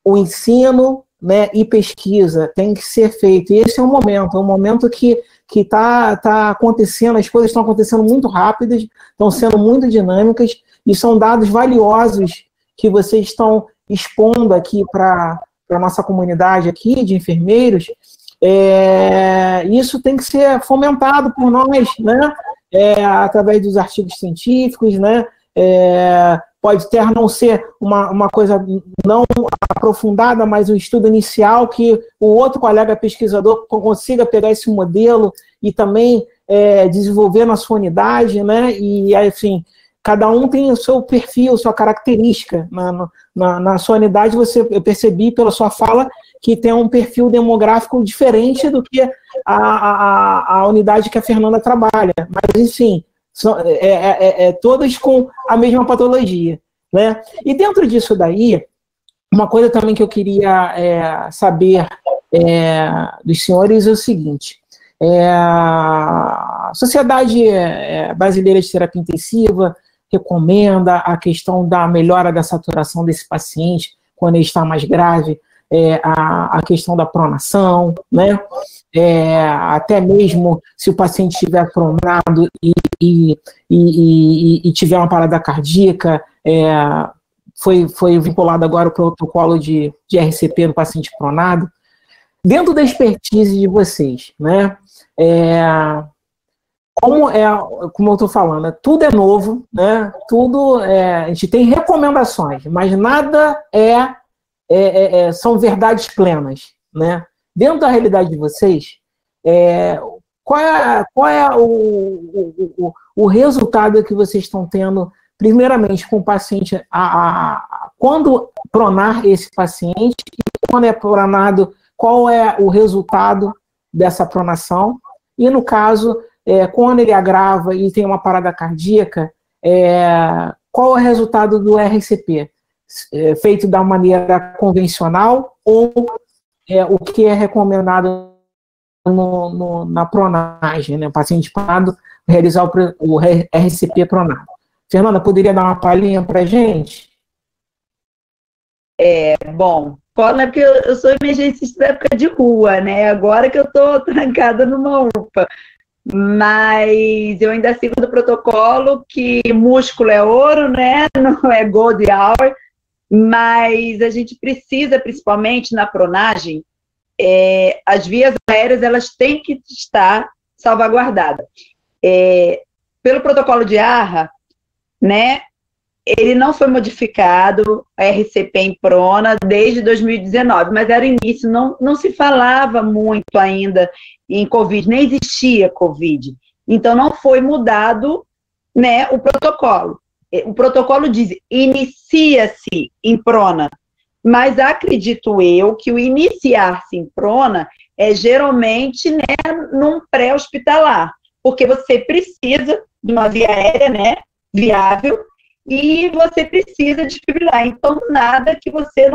o ensino, né, e pesquisa tem que ser feito. E esse é um momento que tá acontecendo, as coisas estão acontecendo muito rápidas, estão sendo muito dinâmicas, e são dados valiosos que vocês estão expondo aqui para a nossa comunidade aqui de enfermeiros. Isso tem que ser fomentado por nós, né, através dos artigos científicos, né, pode até não ser uma coisa não aprofundada, mas um estudo inicial que o outro colega pesquisador consiga pegar esse modelo e também desenvolver na sua unidade, né? E, assim, cada um tem o seu perfil, sua característica. Na sua unidade, eu percebi pela sua fala que tem um perfil demográfico diferente do que a unidade que a Fernanda trabalha. Mas, enfim, todas com a mesma patologia, né? E dentro disso daí, uma coisa também que eu queria saber dos senhores é o seguinte: a Sociedade Brasileira de Terapia Intensiva recomenda a questão da melhora da saturação desse paciente quando ele está mais grave, a questão da pronação, né? Até mesmo se o paciente estiver pronado e tiver uma parada cardíaca, foi vinculado agora o protocolo de RCP no paciente pronado. Dentro da expertise de vocês, né? Como eu estou falando, tudo é novo, né? Tudo a gente tem recomendações, mas nada são verdades plenas, né? Dentro da realidade de vocês, qual é o resultado que vocês estão tendo, primeiramente, com o paciente, quando pronar esse paciente, e quando é pronado, qual é o resultado dessa pronação? E, no caso, quando ele agrava e tem uma parada cardíaca, qual é o resultado do RCP? Feito da maneira convencional ou o que é recomendado na pronagem, né? O paciente pronado realizar o RCP pronado. Fernanda, poderia dar uma palhinha para a gente? Bom, é porque eu sou emergencista da época de rua, né? Agora que eu estou trancada numa UPA. Mas eu ainda sigo do protocolo que músculo é ouro, né? Não é gold hour. Mas a gente precisa, principalmente na pronagem, as vias aéreas elas têm que estar salvaguardadas. Pelo protocolo de ARRA, né, ele não foi modificado, a RCP em prona, desde 2019, mas era início, não se falava muito ainda em Covid, nem existia Covid. Então, não foi mudado, né, o protocolo. O protocolo diz, inicia-se em prona, mas acredito eu que o iniciar-se em prona é geralmente, né, num pré-hospitalar, porque você precisa de uma via aérea, né, viável, e você precisa desfibrilar. Então, nada que você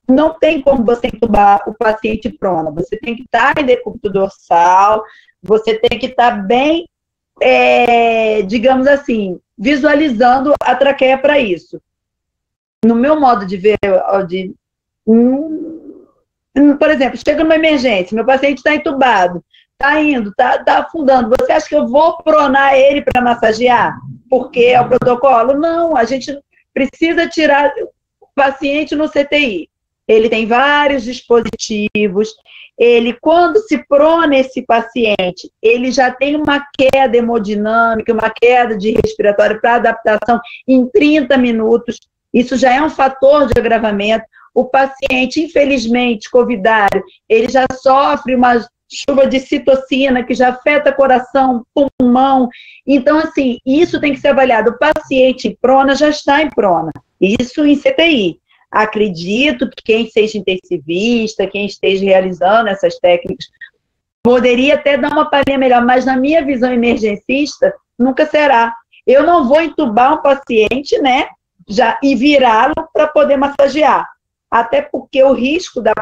não tem como você entubar o paciente prona. Você tem que estar em decúbito dorsal, você tem que estar bem, digamos assim, visualizando a traqueia para isso. No meu modo de ver, por exemplo, chega numa emergência, meu paciente está entubado, está indo, está afundando, você acha que eu vou pronar ele para massagear? Porque é o protocolo? Não, a gente precisa tirar o paciente no CTI. Ele tem vários dispositivos, quando se prona esse paciente, ele já tem uma queda hemodinâmica, uma queda de respiratório para adaptação em 30 minutos, isso já é um fator de agravamento. O paciente, infelizmente, covidário, ele já sofre uma chuva de citocina, que já afeta coração, pulmão. Então, assim, isso tem que ser avaliado. O paciente em prona já está em prona, isso em CTI. Acredito que quem seja intensivista, quem esteja realizando essas técnicas, poderia até dar uma palhinha melhor, mas na minha visão emergencista, nunca será. Eu não vou entubar um paciente, né, e virá-lo para poder massagear. Até porque o risco da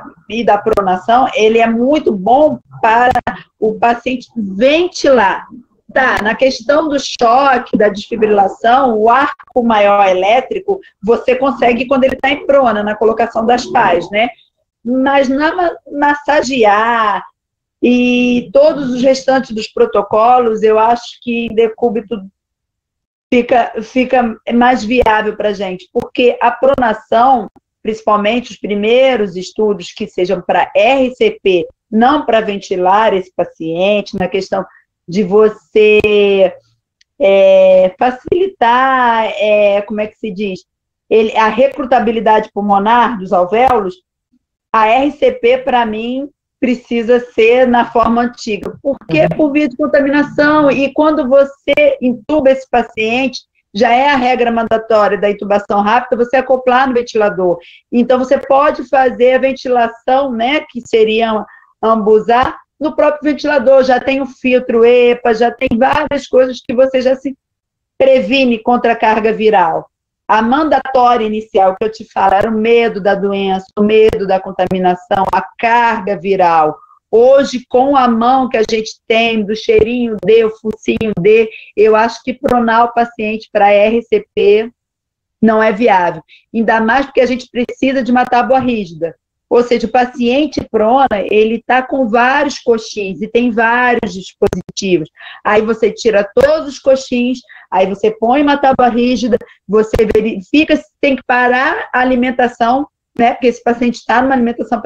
pronação, ele é muito bom para o paciente ventilar. Tá, na questão do choque, da desfibrilação, o arco maior elétrico, você consegue quando ele está em prona, na colocação das pás, né? mas massagear e todos os restantes dos protocolos, eu acho que em decúbito fica mais viável para a gente, porque a pronação, principalmente os primeiros estudos que sejam para RCP, não para ventilar esse paciente, na questão de você facilitar, como é que se diz, a recrutabilidade pulmonar dos alvéolos, a RCP, para mim, precisa ser na forma antiga, porque por via de contaminação, e quando você intuba esse paciente, já é a regra mandatória da intubação rápida, você acoplar no ventilador. Então, você pode fazer a ventilação, né, que seria ambusar, no próprio ventilador, já tem o filtro EPA, já tem várias coisas que você já se previne contra a carga viral. A mandatória inicial que eu te falo era o medo da doença, o medo da contaminação, a carga viral. Hoje, com a mão que a gente tem, do cheirinho D, o focinho D, eu acho que pronar o paciente para RCP não é viável. Ainda mais porque a gente precisa de uma tábua rígida. Ou seja, o paciente prona, ele está com vários coxins e tem vários dispositivos. Aí você tira todos os coxins, aí você põe uma tábua rígida, você verifica se tem que parar a alimentação, né? Porque esse paciente está numa alimentação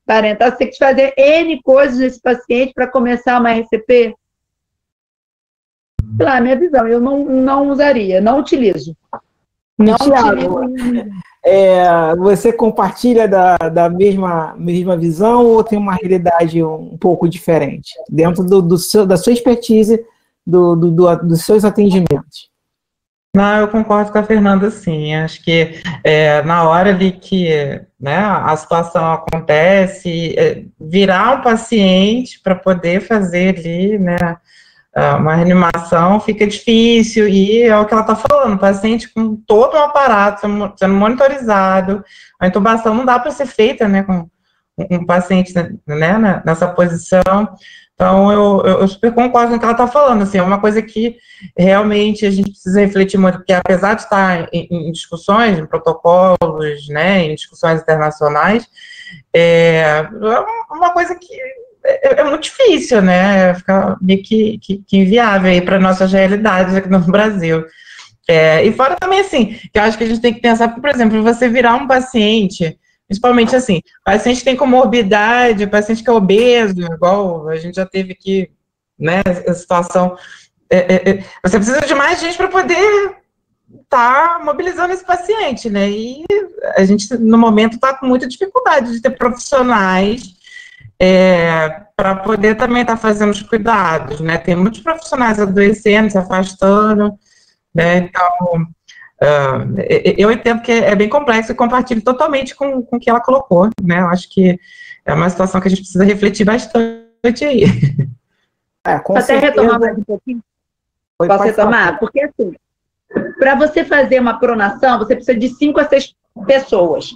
parental, você tem que fazer N coisas nesse paciente para começar uma RCP. Pela minha visão, eu não usaria, não utilizo. Não utilizo. Você compartilha da mesma visão ou tem uma realidade um pouco diferente dentro da sua expertise, dos seus atendimentos? Não, eu concordo com a Fernanda, sim. Acho que na hora ali que, né, a situação acontece, virar um paciente para poder fazer ali, né, uma reanimação fica difícil, e é o que ela está falando, o paciente com todo um aparato sendo monitorizado, a intubação não dá para ser feita, né, com um paciente, né, nessa posição. Então, eu super concordo com o que ela está falando, assim, é uma coisa que realmente a gente precisa refletir muito, porque apesar de estar em discussões, em protocolos, né, em discussões internacionais, é uma coisa que é muito difícil, né, fica meio que inviável aí para nossas realidades aqui no Brasil. E fora também, assim, que eu acho que a gente tem que pensar, por exemplo, você virar um paciente, principalmente assim, paciente que tem comorbidade, paciente que é obeso, igual a gente já teve aqui, né, a situação, você precisa de mais gente para poder estar mobilizando esse paciente, né, e a gente, no momento, está com muita dificuldade de ter profissionais para poder também estar fazendo os cuidados, né, tem muitos profissionais adoecendo, se afastando, né, então, eu entendo que é bem complexo e compartilho totalmente com o que ela colocou, né, eu acho que é uma situação que a gente precisa refletir bastante aí. Até retomar mais um pouquinho? Posso retomar? Porque, assim, para você fazer uma pronação, você precisa de 5 a 6 pessoas.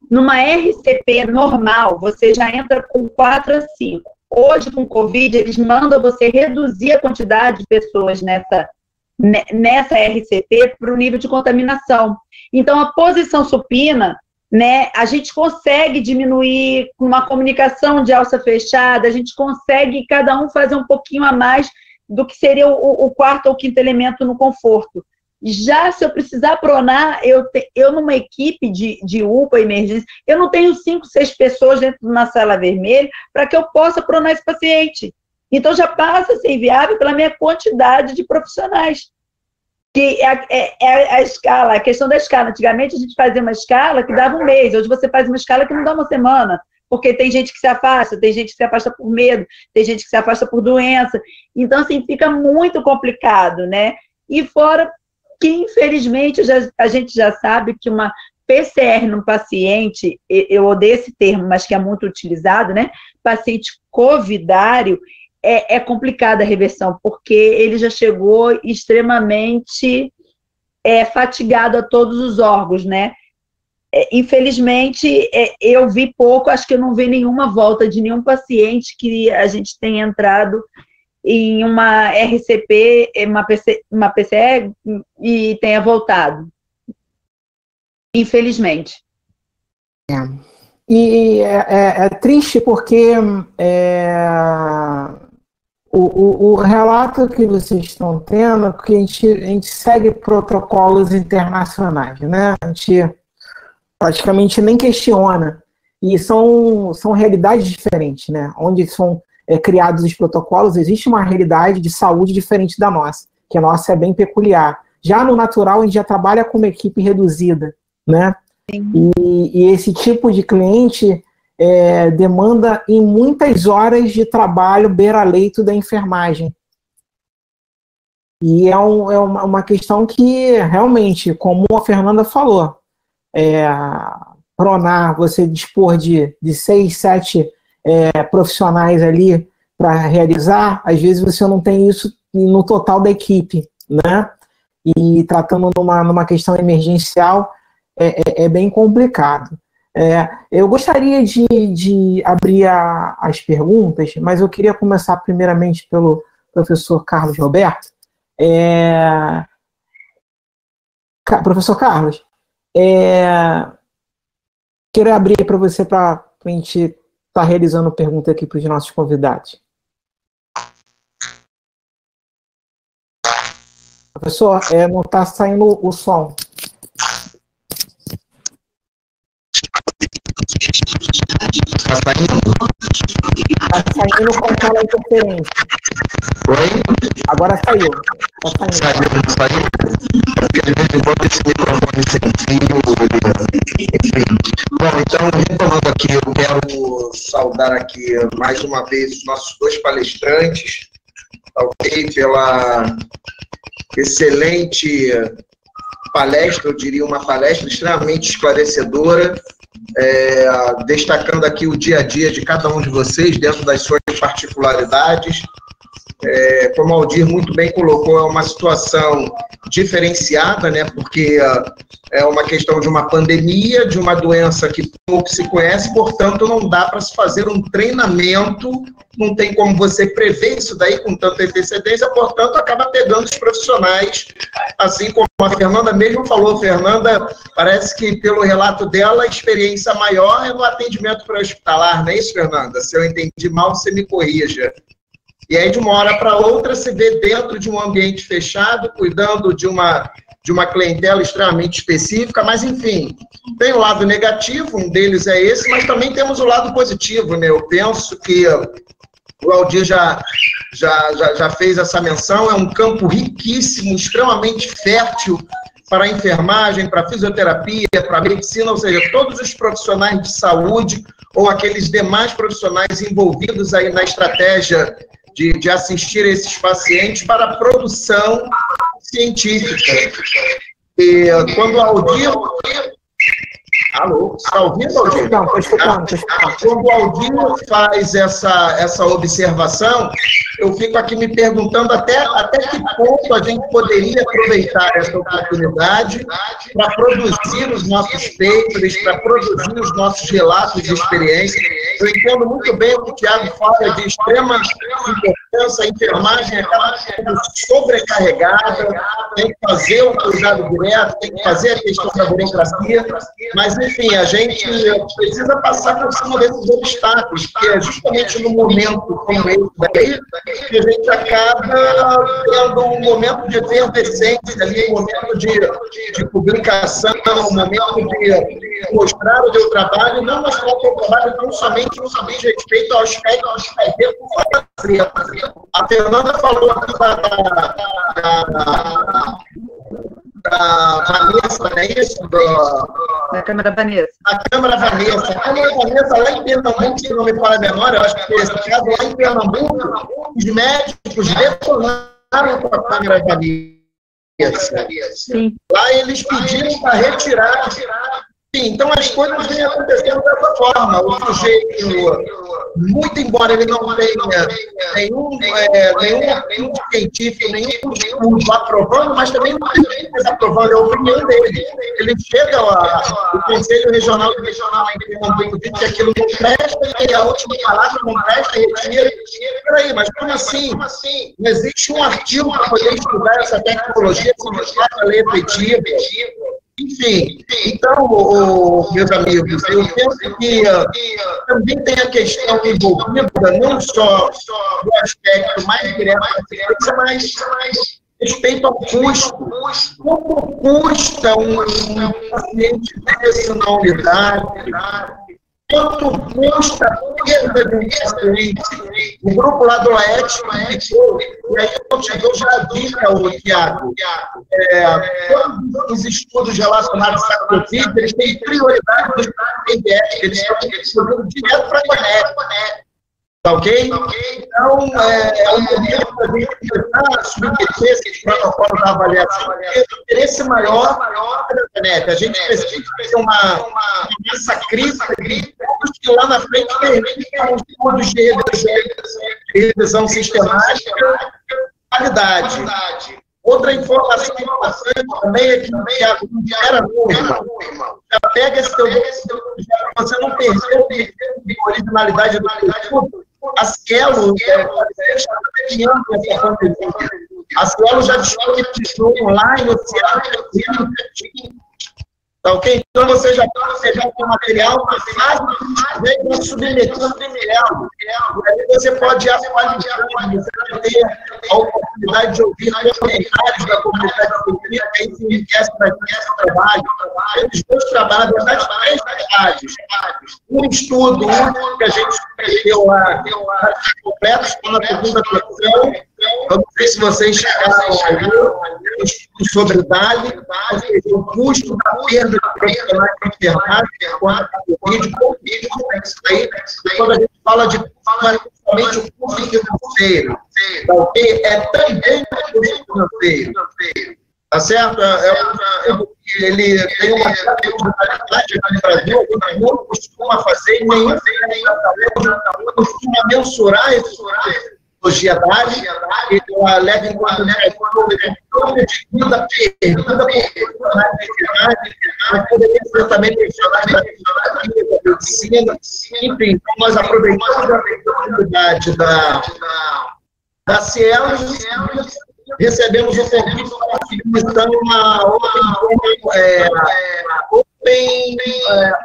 Numa RCP normal, você já entra com 4 a 5. Hoje, com Covid, eles mandam você reduzir a quantidade de pessoas nessa RCP para o nível de contaminação. Então, a posição supina, né, a gente consegue diminuir com uma comunicação de alça fechada, a gente consegue cada um fazer um pouquinho a mais do que seria o quarto ou quinto elemento no conforto. Já se eu precisar pronar, eu numa equipe de UPA, emergência, eu não tenho 5, 6 pessoas dentro de uma sala vermelha para que eu possa pronar esse paciente. Então, já passa a ser inviável pela minha quantidade de profissionais. Que a escala, a questão da escala. Antigamente, a gente fazia uma escala que dava um mês. Hoje, você faz uma escala que não dá uma semana. Porque tem gente que se afasta, tem gente que se afasta por medo, tem gente que se afasta por doença. Então, assim, fica muito complicado, né? E fora que, infelizmente, a gente já sabe que uma PCR num paciente, eu odeio esse termo, mas que é muito utilizado, né? Paciente covidário, é complicada a reversão, porque ele já chegou extremamente fatigado a todos os órgãos, né? Infelizmente, eu vi pouco, acho que eu não vi nenhuma volta de nenhum paciente que a gente tenha entrado em uma RCP, uma PCR e tenha voltado. Infelizmente. E é triste porque o relato que vocês estão tendo, que a gente segue protocolos internacionais, né? A gente praticamente nem questiona. E são realidades diferentes, né? Onde são criados os protocolos, existe uma realidade de saúde diferente da nossa, que a nossa é bem peculiar. Já no natural, a gente já trabalha com uma equipe reduzida, né? E esse tipo de cliente demanda em muitas horas de trabalho beira-leito da enfermagem. E é uma questão que, realmente, como a Fernanda falou, pronar, você dispor de 6, 7 profissionais ali para realizar, às vezes você não tem isso no total da equipe, né? E tratando numa questão emergencial, é bem complicado. Eu gostaria de abrir as perguntas, mas eu queria começar primeiramente pelo professor Carlos Roberto. Professor Carlos, quero abrir para você para a gente estar realizando pergunta aqui para os nossos convidados. Professor, não está saindo o som. Está saindo com aquela interferência. Oi? Agora saiu. Está saindo. Saiu. Enquanto esse microfone sensível. Bom, então, retomando aqui, eu quero saudar aqui mais uma vez os nossos 2 palestrantes, ok, pela excelente palestra, eu diria uma palestra extremamente esclarecedora, destacando aqui o dia a dia de cada um de vocês, dentro das suas particularidades. Como o Aldir muito bem colocou, é uma situação diferenciada, né, porque é uma questão de uma pandemia, de uma doença que pouco se conhece, portanto, não dá para se fazer um treinamento, não tem como você prever isso daí com tanta antecedência, portanto, acaba pegando os profissionais, assim como a Fernanda mesmo falou. Fernanda, parece que, pelo relato dela, a experiência maior é no atendimento pré-hospitalar, não é isso, Fernanda? Se eu entendi mal, você me corrija. E aí, de uma hora para outra, se vê dentro de um ambiente fechado, cuidando de uma clientela extremamente específica, mas, enfim, tem o lado negativo, um deles é esse, mas também temos o lado positivo, né? Eu penso que o Aldir já fez essa menção, é um campo riquíssimo, extremamente fértil para a enfermagem, para a fisioterapia, para a medicina, ou seja, todos os profissionais de saúde ou aqueles demais profissionais envolvidos aí na estratégia de assistir esses pacientes para a produção científica. E quando o Aldir... Alô, está ouvindo, Aldir? Não, estou escutando. Quando o Aldir faz essa observação, eu fico aqui me perguntando até que ponto a gente poderia aproveitar essa oportunidade para produzir os nossos papers, para produzir os nossos relatos de experiência. Eu entendo muito bem o que o Thiago fala de extrema importância, a enfermagem acaba sendo sobrecarregada, tem que fazer o cuidado direto, tem que fazer a questão da burocracia, mas, enfim, a gente precisa passar por cima desses obstáculos, porque é justamente no momento como esse daí que a gente acaba tendo um momento de efervescência ali, um momento de publicação, um momento de mostrar o teu trabalho, não mostrar o teu trabalho tão somente no que respeito ao aspecto de fazer. A Fernanda falou aqui da Vanessa, não é isso? Da Câmara Vanessa. A Câmara Vanessa. A Câmara Vanessa, lá em Pernambuco, se não me falha a memória, eu acho que esse caso lá em Pernambuco, os médicos retornaram com a Câmara Vanessa. Sim. Lá eles pediram para retirar. Sim, então as coisas vêm acontecendo dessa forma. O sujeito, muito embora ele não tenha nenhum científico, nenhum estudo aprovando, mas também não tem desaprovando, é a opinião dele. Ele chega ao Conselho Regional de Regional em Pernambuco, diz que aquilo não presta, e a última palavra não presta, retira. Peraí, mas como assim? Não existe um artigo para poder estudar essa tecnologia como a lei efetiva. Enfim, então, meus amigos, eu penso que também tem a questão envolvida, não só do aspecto mais direto da ciência, mas respeito ao custo. Como custa um paciente desse na unidade? Quanto custa a perda de um paciente? O grupo lá do LAET, e aí eu já vi, Tiago, todos os estudos relacionados à Covid, eles têm prioridade dos PBS, eles estão estudando direto para a internet. Tá ok? Então, o momento da gente tentar submeter esses protocolos da avaliação, o interesse maior da internet. A gente precisa fazer uma massa crítica que lá na frente permitam os estudos de revisão sistemática e qualidade. Outra informação importante também é que o Tiago não era novo, irmão. Já pega esse teu documento, para você não perder a originalidade do estudo. A Cielo a Cielo já disponibilizou online, o Cielo tá ok? Então você já pode pegar o material, vem submeter o material. E aí você pode atualizar, você vai ter a oportunidade de ouvir comentários da comunidade científica, que enriquece bastante o trabalho. Eles dois trabalhos, na verdade, 3 trabalhos. Um estudo que a gente escreveu lá, completo, está na segunda versão. Eu não sei se vocês chegaram um estudo sobre DALI, o custo da perda de profissionais de enfermagem, isso aí, quando a gente fala de principalmente o custo financeiro, é também o custo financeiro. Tá certo? Ele tem uma certa modalidade aqui no Brasil, que não costuma fazer, e nenhum costuma mensurar esse sociedade, ela leva em conta o de vida perdida por poderia ser também mencionado da medicina. Enfim, então nós aproveitamos a oportunidade da Cielo e recebemos um convite para uma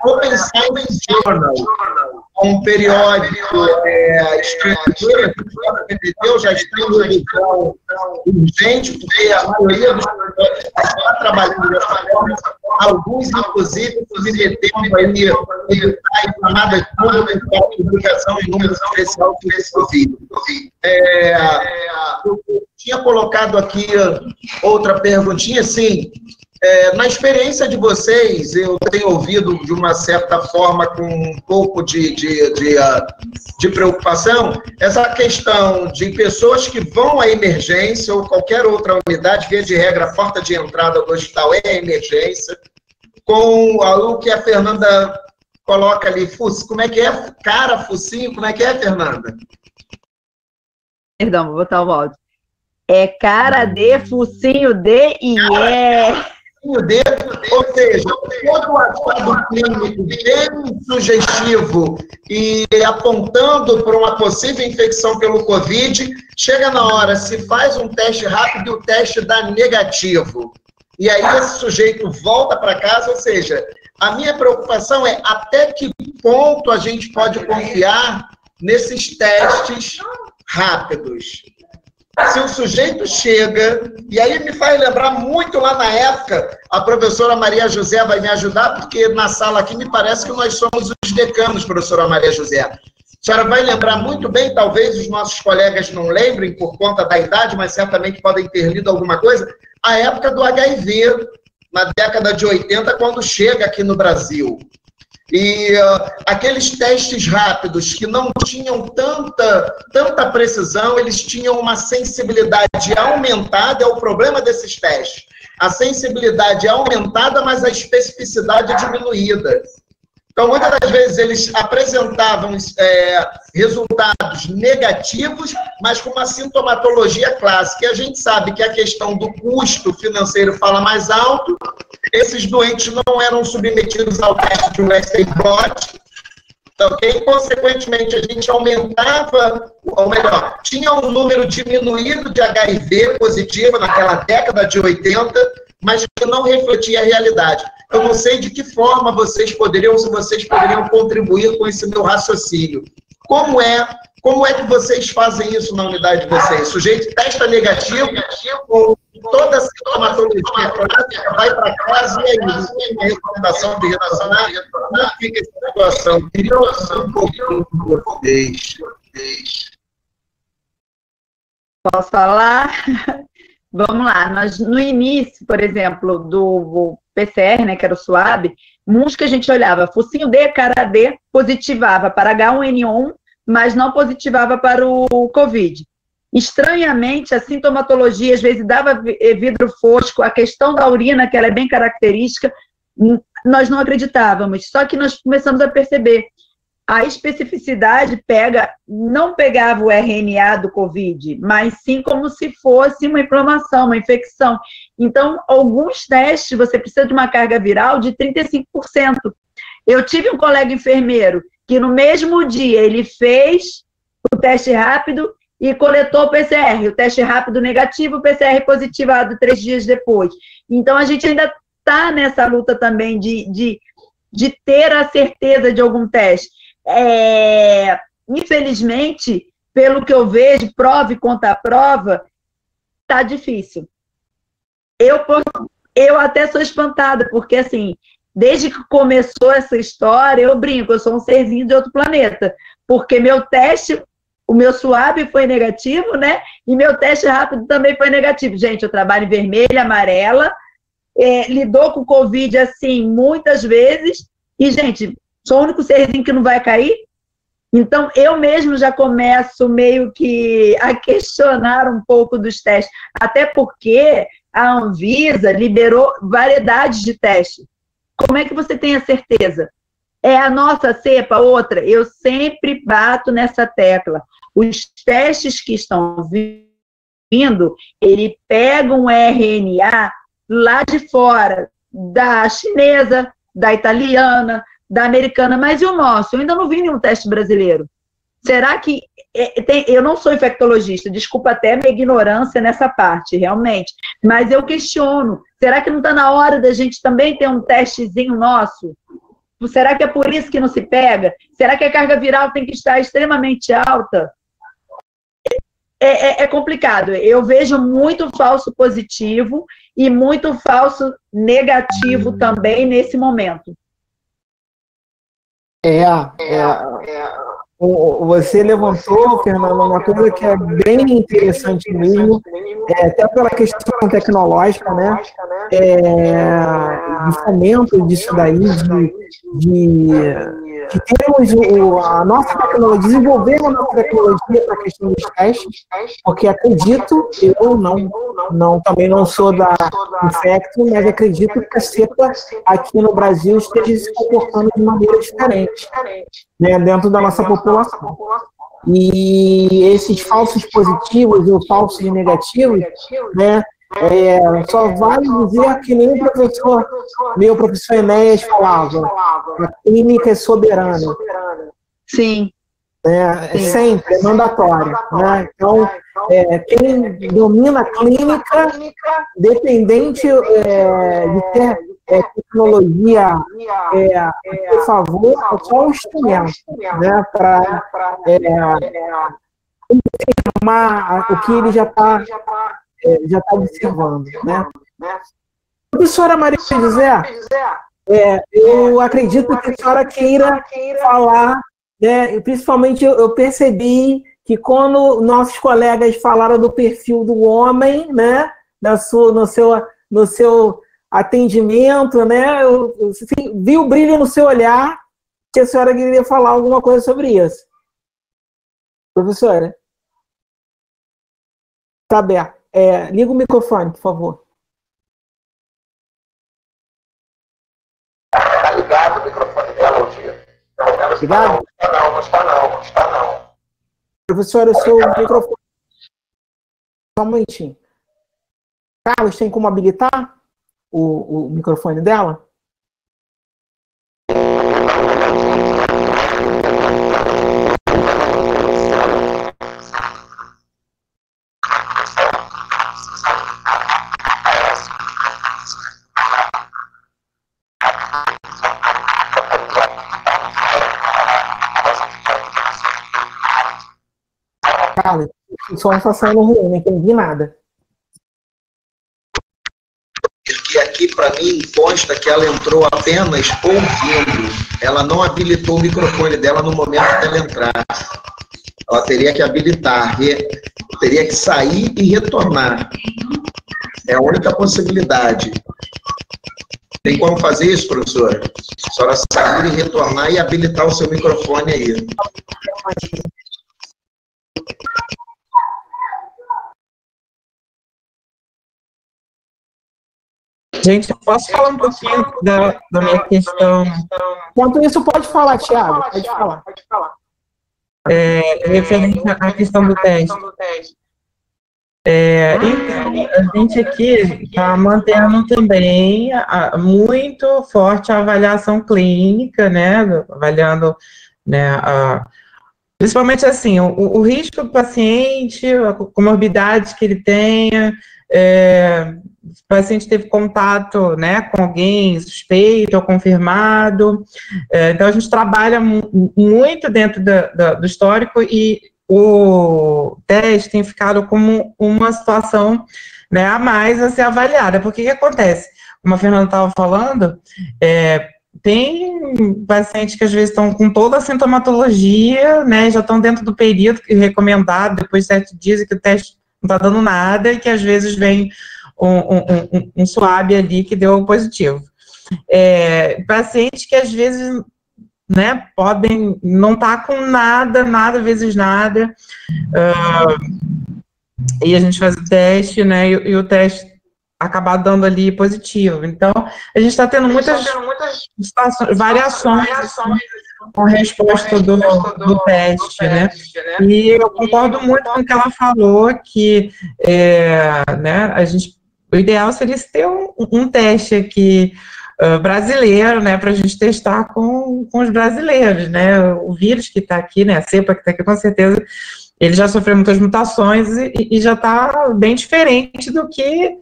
Open Science Journal, um periódico estrangeiro, que já está em revisão urgente, porque a maioria dos periódicos está trabalhando dessa forma, alguns, inclusive, submetendo aí chamadas públicas para publicação em número especial que esse Covid. Eu tinha colocado aqui outra perguntinha, sim. Na experiência de vocês, eu tenho ouvido de uma certa forma, com um pouco de preocupação, essa questão de pessoas que vão à emergência ou qualquer outra unidade, via de regra, a porta de entrada do hospital é a emergência, com o que a Fernanda coloca ali, como é que é? Cara, focinho, como é que é, Fernanda? Perdão, vou botar o áudio. É cara de, focinho de e ou seja, todo o aspecto clínico bem sugestivo e apontando para uma possível infecção pelo Covid, chega na hora, se faz um teste rápido e o teste dá negativo. E aí esse sujeito volta para casa, ou seja, a minha preocupação é até que ponto a gente pode confiar nesses testes rápidos. Se o sujeito chega, e aí me faz lembrar muito lá na época, a professora Maria José vai me ajudar, porque na sala aqui me parece que nós somos os decanos, professora Maria José. A senhora vai lembrar muito bem, talvez os nossos colegas não lembrem por conta da idade, mas certamente podem ter lido alguma coisa, a época do HIV, na década de 80, quando chega aqui no Brasil. E aqueles testes rápidos que não tinham tanta precisão, eles tinham uma sensibilidade aumentada, é o problema desses testes. A sensibilidade é aumentada, mas a especificidade é diminuída. Então, muitas das vezes, eles apresentavam resultados negativos, mas com uma sintomatologia clássica. E a gente sabe que a questão do custo financeiro fala mais alto, esses doentes não eram submetidos ao teste de Western blot, e, consequentemente, a gente aumentava, ou melhor, tinha um número diminuído de HIV positivo naquela década de 80, mas que não refletia a realidade. Eu não sei de que forma vocês poderiam contribuir com esse meu raciocínio. Como é que vocês fazem isso na unidade de vocês? O sujeito testa negativo, com toda a sintomatologia clássica, vai para casa e é isso. A recomendação de retornar, como fica essa situação? Queria um pouquinho de vocês. Posso falar? Vamos lá. Nós, no início, por exemplo, do PCR, né, que era o SUAB, muitos que a gente olhava, focinho D, cara D, positivava para H1N1, mas não positivava para o COVID. Estranhamente, a sintomatologia, às vezes, dava vidro fosco, a questão da urina, que ela é bem característica, nós não acreditávamos. Só que nós começamos a perceber, a especificidade não pegava o RNA do COVID, mas sim como se fosse uma inflamação, uma infecção. Então, alguns testes, você precisa de uma carga viral de 35%. Eu tive um colega enfermeiro que no mesmo dia ele fez o teste rápido e coletou o PCR. O teste rápido negativo, o PCR positivado 3 dias depois. Então, a gente ainda está nessa luta também de ter a certeza de algum teste. Infelizmente, pelo que eu vejo, prova e contra prova, está difícil. Eu até sou espantada, porque assim, desde que começou essa história, eu brinco, eu sou um serzinho de outro planeta, porque meu teste, o meu SUAB foi negativo, né? E meu teste rápido também foi negativo. Gente, eu trabalho em vermelha, amarela, lidou com Covid assim muitas vezes, e, gente, sou o único serzinho que não vai cair. Então, eu mesmo já começo meio que a questionar um pouco dos testes, até porque a Anvisa liberou variedades de testes. Como é que você tem a certeza? É a nossa cepa, outra? Eu sempre bato nessa tecla. Os testes que estão vindo, ele pega um RNA lá de fora, da chinesa, da italiana, da americana, mas e o nosso? Eu ainda não vi nenhum teste brasileiro. Será que... eu não sou infectologista, desculpa até a minha ignorância nessa parte, realmente, mas eu questiono, será que não está na hora da gente também ter um testezinho nosso? Será que é por isso que não se pega? Será que a carga viral tem que estar extremamente alta? É complicado. Eu vejo muito falso positivo e muito falso negativo também nesse momento. Você levantou, Fernando, uma coisa que é bem interessante mesmo, até pela questão tecnológica, né? De fomento disso daí, de termos a nossa tecnologia, desenvolver a nossa tecnologia para a questão dos testes, porque acredito, eu também não sou da Infecto, mas acredito que a cepa aqui no Brasil esteja se comportando de maneira diferente, né, dentro da nossa população. E esses falsos positivos ou falsos negativos, né, só vale dizer que nem meu professor Enéas falava, a clínica é soberana. Sim. Sempre, é mandatório. Né? Então, quem domina a clínica, dependente de ter tecnologia por favor, é só um instrumento, né, para confirmar o que ele já está observando, né? Professora Maria José, eu acredito que a senhora queira falar, né? Principalmente eu percebi que quando nossos colegas falaram do perfil do homem, né, no seu atendimento, né, eu vi o brilho no seu olhar, que a senhora queria falar alguma coisa sobre isso. Professora? Está aberto. Liga o microfone, por favor. Está ligado o microfone dela, Aldir? Ligado? Não está não. Professora, o seu microfone... Só um momentinho. Carlos, tem como habilitar o microfone dela? Cara, o som tá saindo ruim, não entendi nada. E aqui, para mim, consta que ela entrou apenas ouvindo. Ela não habilitou o microfone dela no momento dela entrar. Ela teria que habilitar, teria que sair e retornar. É a única possibilidade. Tem como fazer isso, professor? A senhora sair e retornar e habilitar o seu microfone aí. Gente, eu posso falar um pouquinho da minha questão? Enquanto isso, pode falar, Thiago. Pode falar. Referente à questão do teste. Então, a gente aqui está mantendo também muito forte a avaliação clínica, né? Avaliando, né, principalmente assim, o risco do paciente, a comorbidade que ele tenha, se o paciente teve contato, né, com alguém suspeito ou confirmado. Então, a gente trabalha muito dentro do histórico e o teste tem ficado como uma situação, né, a mais a ser avaliada. Porque o que acontece? Como a Fernanda estava falando, tem pacientes que às vezes estão com toda a sintomatologia, né, já estão dentro do período recomendado, depois de 7 dias, e que o teste não está dando nada, e que às vezes vem um swab ali que deu positivo. Pacientes que às vezes, né, podem não estar com nada, às vezes nada, e a gente faz o teste, né, e o teste acabar dando ali positivo. Então, a gente está tendo muitas variações com a resposta do teste, né? E eu concordo muito com o que ela falou, que né, o ideal seria ter um teste aqui brasileiro, né, para a gente testar com os brasileiros, né? O vírus que está aqui, né, a cepa que está aqui, com certeza, ele já sofreu muitas mutações e já está bem diferente do que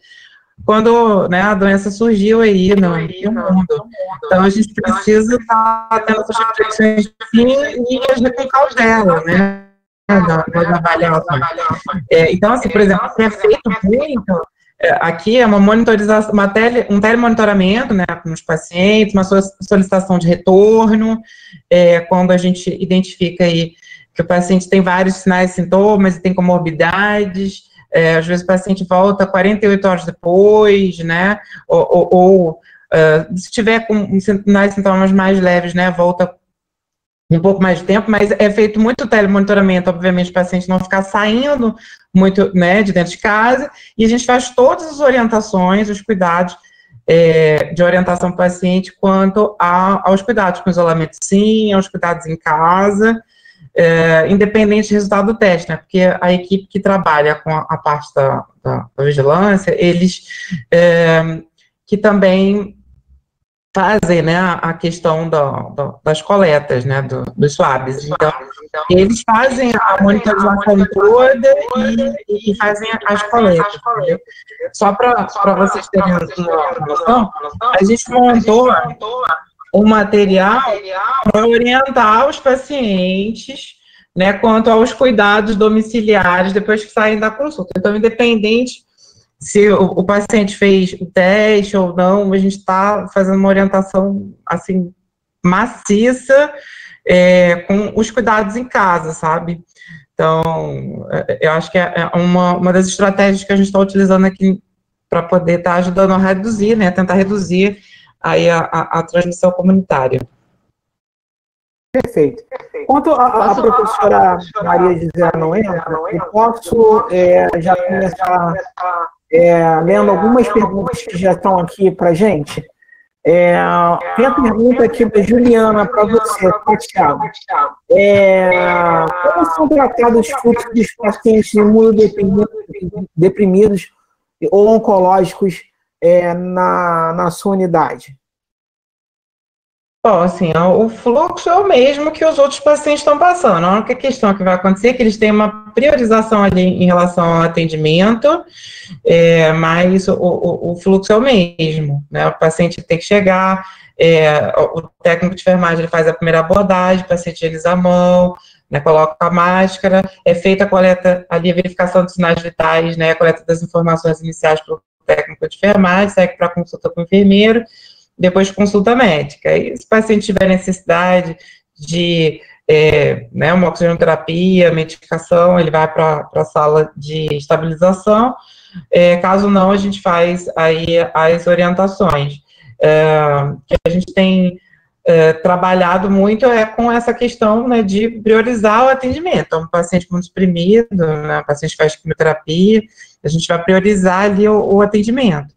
quando, né, a doença surgiu aí no mundo. Então, a gente precisa estar tendo essas reflexões e agir com cautela, né, nas avaliações. Então, assim, por exemplo, o que é feito muito, aqui é uma monitorização, um telemonitoramento, né, com os pacientes, uma solicitação de retorno, quando a gente identifica aí que o paciente tem vários sinais e sintomas e tem comorbidades. Às vezes o paciente volta 48 horas depois, né, ou se tiver com sinais e sintomas mais leves, né, volta um pouco mais de tempo, mas é feito muito telemonitoramento, obviamente o paciente não ficar saindo muito, né, de dentro de casa, e a gente faz todas as orientações, os cuidados de orientação para o paciente quanto aos cuidados com isolamento, sim, aos cuidados em casa, independente do resultado do teste, né, porque a equipe que trabalha com a parte da vigilância, eles que também fazem, né, a questão das coletas, né, dos swabs. Então, eles fazem a monitorização toda e fazem as coletas. Entendeu? Só para vocês terem uma noção, a gente montou um material para orientar os pacientes, né, quanto aos cuidados domiciliares depois que saem da consulta. Então, independente se o paciente fez o teste ou não, a gente está fazendo uma orientação, assim, maciça, com os cuidados em casa, sabe? Então, eu acho que é uma das estratégias que a gente está utilizando aqui para poder estar ajudando a reduzir, né, tentar reduzir aí a transmissão comunitária. Perfeito. Quanto a professora Maria Gisela não entra, eu posso já começar lendo algumas perguntas que já estão aqui para a gente. Tem a pergunta aqui da Juliana para você, Thiago. Como são tratados os fluxos dos pacientes imunodeprimidos ou oncológicos na sua unidade? Bom, assim, o fluxo é o mesmo que os outros pacientes estão passando. A única questão que vai acontecer é que eles têm uma priorização ali em relação ao atendimento, mas o fluxo é o mesmo, né? O paciente tem que chegar, o técnico de enfermagem ele faz a primeira abordagem, o paciente higieniza a mão, né, coloca a máscara, é feita a coleta, ali a verificação dos sinais vitais, né, a coleta das informações iniciais pelo técnico de enfermagem, segue para consulta com o enfermeiro, depois consulta médica. E se o paciente tiver necessidade de né, uma oxigenoterapia, medicação, ele vai para a sala de estabilização. Caso não, a gente faz aí as orientações. Que a gente tem trabalhado muito com essa questão, né, de priorizar o atendimento. Então, um paciente muito exprimido, né, um paciente que faz quimioterapia, a gente vai priorizar ali o atendimento.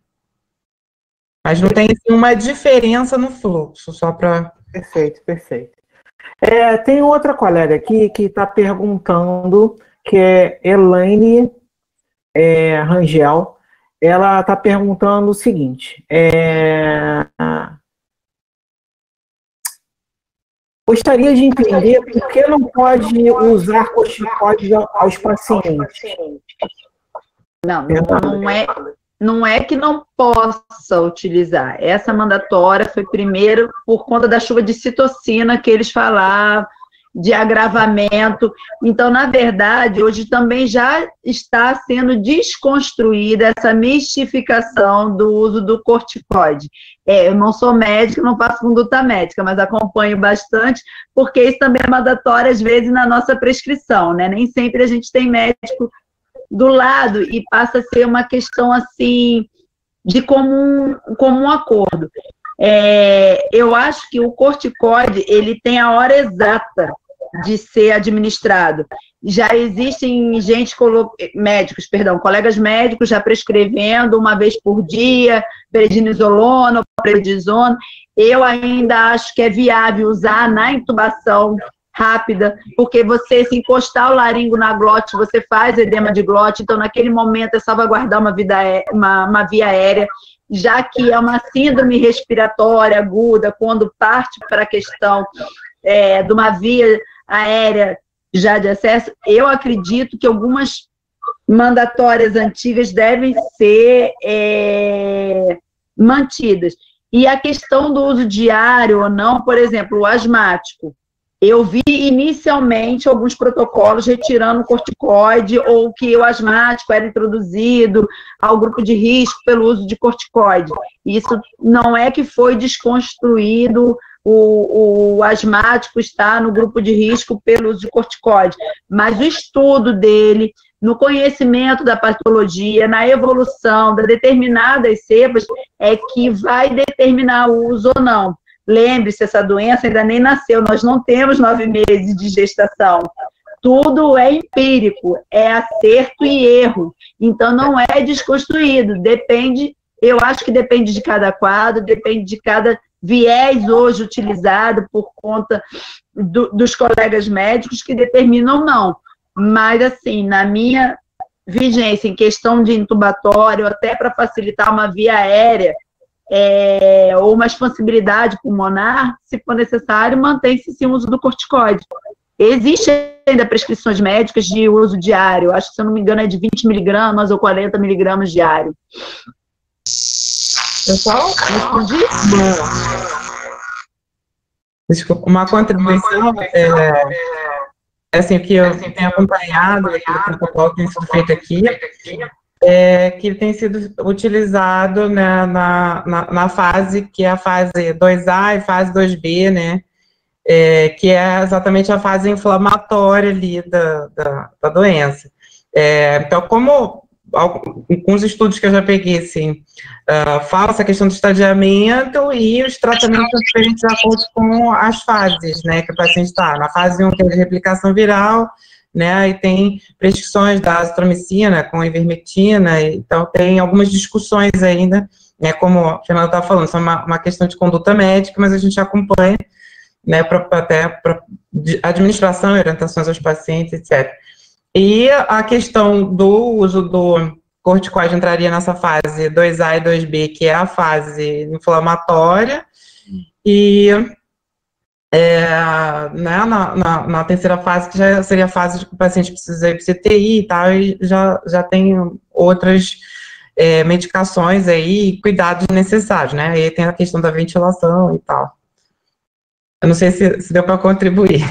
Mas não tem assim, uma diferença no fluxo, só para... Perfeito, perfeito. Tem outra colega aqui que está perguntando, que é Elaine Rangel. Ela está perguntando o seguinte: gostaria de entender por que não pode usar corticoides aos pacientes. Não é que não possa utilizar. Essa mandatória foi primeiro por conta da chuva de citocina que eles falavam, de agravamento. Então, na verdade, hoje também já está sendo desconstruída essa mistificação do uso do corticoide. Eu não sou médica, não faço conduta médica, mas acompanho bastante, porque isso também é mandatório, às vezes, na nossa prescrição, né? Nem sempre a gente tem médico do lado e passa a ser uma questão, assim, de comum acordo. Eu acho que o corticoide, ele tem a hora exata de ser administrado. Já existem colegas médicos já prescrevendo uma vez por dia, prednisolona ou prednisona. Eu ainda acho que é viável usar na intubação rápida, porque você, se encostar o laringo na glote, você faz edema de glote, então naquele momento é salvaguardar uma via aérea, já que é uma síndrome respiratória aguda, quando parte para a questão de uma via aérea já de acesso. Eu acredito que algumas mandatórias antigas devem ser mantidas. E a questão do uso diário ou não, por exemplo, o asmático, eu vi inicialmente alguns protocolos retirando o corticoide ou que o asmático era introduzido ao grupo de risco pelo uso de corticoide. Isso não é que foi desconstruído, o asmático está no grupo de risco pelo uso de corticoide, mas o estudo dele, no conhecimento da patologia, na evolução de determinadas cepas, é que vai determinar o uso ou não. Lembre-se, essa doença ainda nem nasceu, nós não temos 9 meses de gestação. Tudo é empírico, é acerto e erro. Então, não é desconstruído. Eu acho que depende de cada quadro, depende de cada viés hoje utilizado por conta dos colegas médicos que determinam não. Mas, assim, na minha vigência, em questão de intubatório, até para facilitar uma via aérea, ou uma expansibilidade pulmonar, se for necessário, mantém-se sim o uso do corticoide. Existem ainda prescrições médicas de uso diário, acho que, se eu não me engano, é de 20 miligramas ou 40 miligramas diário. Pessoal, respondi? Desculpa, uma contribuição, assim, o que eu tenho acompanhado, o protocolo que tem sido feito aqui, que ele tem sido utilizado, né, na fase, que é a fase 2A e fase 2B, né, que é exatamente a fase inflamatória ali da doença. Então, como alguns estudos que eu já peguei, assim, fala essa questão do estadiamento e os tratamentos diferentes de acordo com as fases, né, que o paciente está. Na fase 1, que é de replicação viral, né, e tem prescrições da azitromicina com ivermectina, então tem algumas discussões ainda, né, como a Fernanda estava falando, isso é uma questão de conduta médica, mas a gente acompanha, né, até para administração e orientações aos pacientes, etc. E a questão do uso do corticoide entraria nessa fase 2A e 2B, que é a fase inflamatória, e né, na terceira fase, que já seria a fase de que o paciente precisa ir para CTI e tal, e já tem outras medicações aí, cuidados necessários, né, aí tem a questão da ventilação e tal. Eu não sei se deu para contribuir.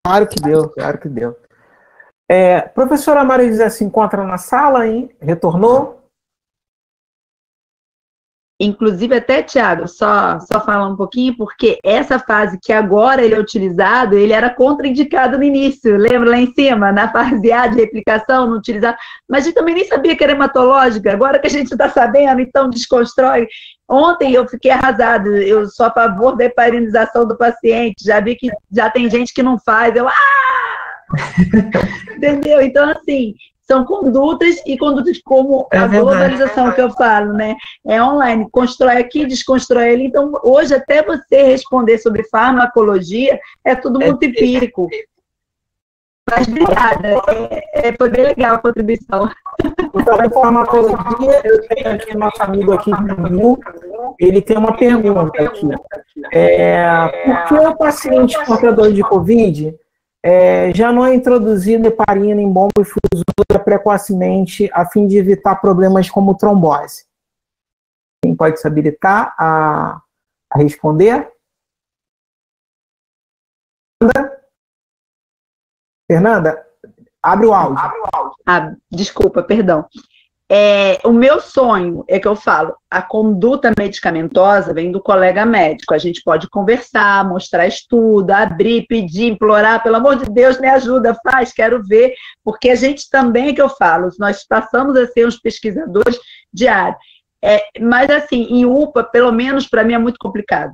Claro que deu, claro que deu. Professora Maria José se encontra na sala, hein? Retornou? Inclusive, até, Tiago, só falar um pouquinho, porque essa fase que agora ele é utilizado, ele era contraindicado no início, lembra lá em cima, na fase A de replicação, não utilizado, mas a gente também nem sabia que era hematológica, agora que a gente está sabendo, então desconstrói. Ontem eu fiquei arrasada, eu sou a favor da heparinização do paciente, já vi que já tem gente que não faz, entendeu? Então, assim, são condutas e condutas como a globalização que eu falo, né? É online, constrói aqui, desconstrói ali. Então, hoje, até você responder sobre farmacologia, é tudo muito empírico. Mas, obrigada, foi bem legal a contribuição. Então, em farmacologia, eu tenho aqui nosso amigo aqui, ele tem uma pergunta aqui. Por que o paciente portador de Covid já não é introduzido heparina em bomba e fusura precocemente a fim de evitar problemas como trombose? Quem pode se habilitar a responder? Fernanda, abre o áudio. Desculpa, perdão. O meu sonho é que eu falo, a conduta medicamentosa vem do colega médico, a gente pode conversar, mostrar estudo, abrir, pedir, implorar, pelo amor de Deus, me ajuda, faz, quero ver, porque a gente também, que eu falo, nós passamos a ser uns pesquisadores diários, mas assim, em UPA, pelo menos para mim é muito complicado.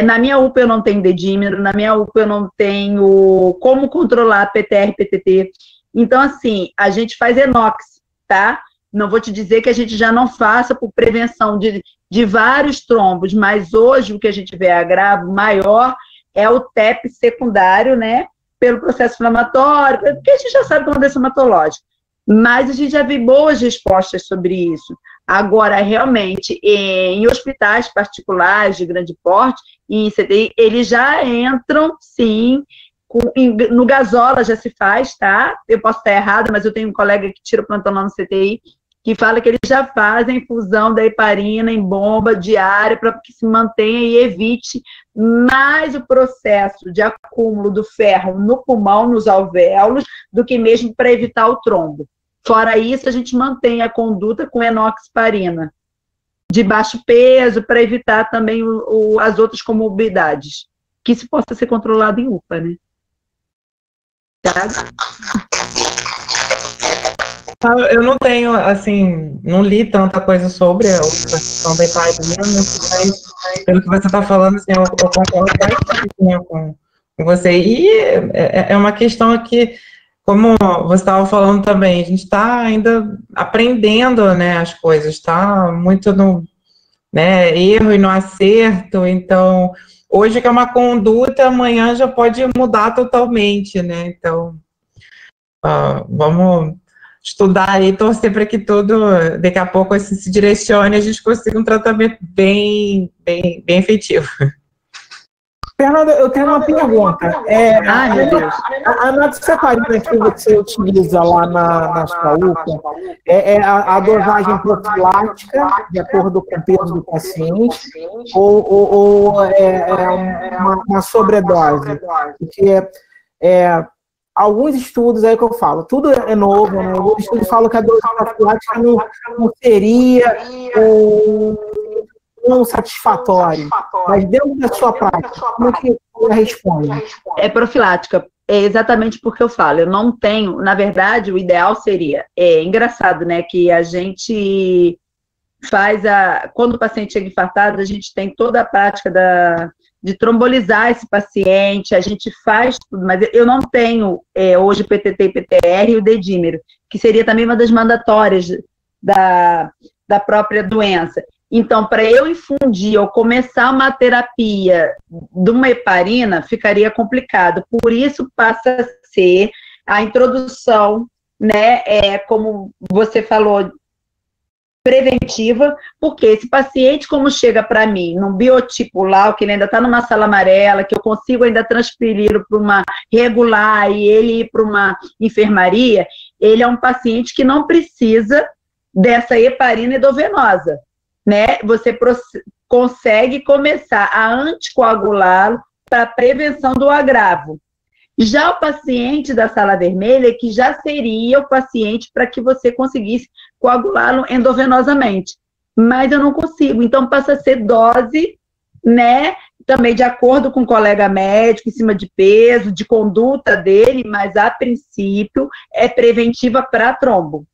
Na minha UPA eu não tenho dedímero, na minha UPA eu não tenho como controlar PTR, PTT, então assim, a gente faz enox, tá? Não vou te dizer que a gente já não faça por prevenção de vários trombos, mas hoje o que a gente vê agravo maior é o TEP secundário, né? Pelo processo inflamatório, porque a gente já sabe que é uma doença hematológica. Mas a gente já viu boas respostas sobre isso. Agora, realmente, em hospitais particulares de grande porte, em CTI, eles já entram, sim, no Gasola já se faz, tá? Eu posso estar errada, mas eu tenho um colega que tira o plantão lá no CTI, que fala que eles já fazem infusão da heparina em bomba diária para que se mantenha e evite mais o processo de acúmulo do ferro no pulmão, nos alvéolos, do que mesmo para evitar o trombo. Fora isso, a gente mantém a conduta com enoxaparina de baixo peso para evitar também as outras comorbidades, que isso possa ser controlado em UPA, né? Tá? Eu não tenho, assim, não li tanta coisa sobre a questão da heparina, mas pelo que você está falando, assim, eu concordo bastante, né, com você. E é uma questão que, como você estava falando também, a gente está ainda aprendendo, né, as coisas, está muito no, né, erro e no acerto, então, hoje que é uma conduta, amanhã já pode mudar totalmente, né, então, vamos estudar e torcer para que tudo, daqui a pouco, assim, se direcione e a gente consiga um tratamento bem efetivo. Fernanda, eu tenho uma pergunta. A enoxaparina que você utiliza lá na sua UPA a dosagem profilática, de acordo com o peso do paciente, ou uma sobredose? Porque alguns estudos aí que eu falo, tudo é novo, né? Alguns estudos falam que a dose profilática não seria não satisfatório, mas dentro da sua prática, como é que você responde? É profilática, é exatamente porque eu falo, eu não tenho, na verdade, o ideal seria, engraçado, né, que a gente faz quando o paciente chega infartado, a gente tem toda a prática de trombolizar esse paciente, a gente faz tudo, mas eu não tenho hoje PTT e PTR e o dedímero, que seria também uma das mandatórias da própria doença. Então, para eu infundir ou começar uma terapia de uma heparina, ficaria complicado. Por isso, passa a ser a introdução, né, como você falou, preventiva, porque esse paciente, como chega para mim num biotipo lá, que ele ainda está numa sala amarela, que eu consigo ainda transferi-lo para uma regular e ele ir para uma enfermaria, ele é um paciente que não precisa dessa heparina endovenosa, né? Você consegue começar a anticoagulá-lo para prevenção do agravo. Já o paciente da sala vermelha, que já seria o paciente para que você conseguisse coagulá-lo endovenosamente. Mas eu não consigo, então passa a ser dose, né, também de acordo com o colega médico, em cima de peso, de conduta dele, mas a princípio é preventiva para trombo.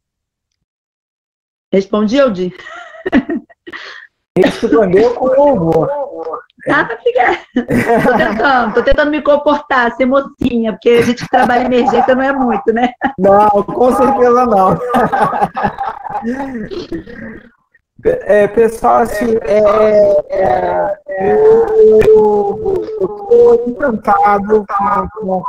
Respondi, Aldir? Respondeu com louvor. Tô tentando me comportar, ser mocinha, porque a gente que trabalha em emergência não é muito, né? Não, com certeza não. Pessoal, assim, eu estou encantado com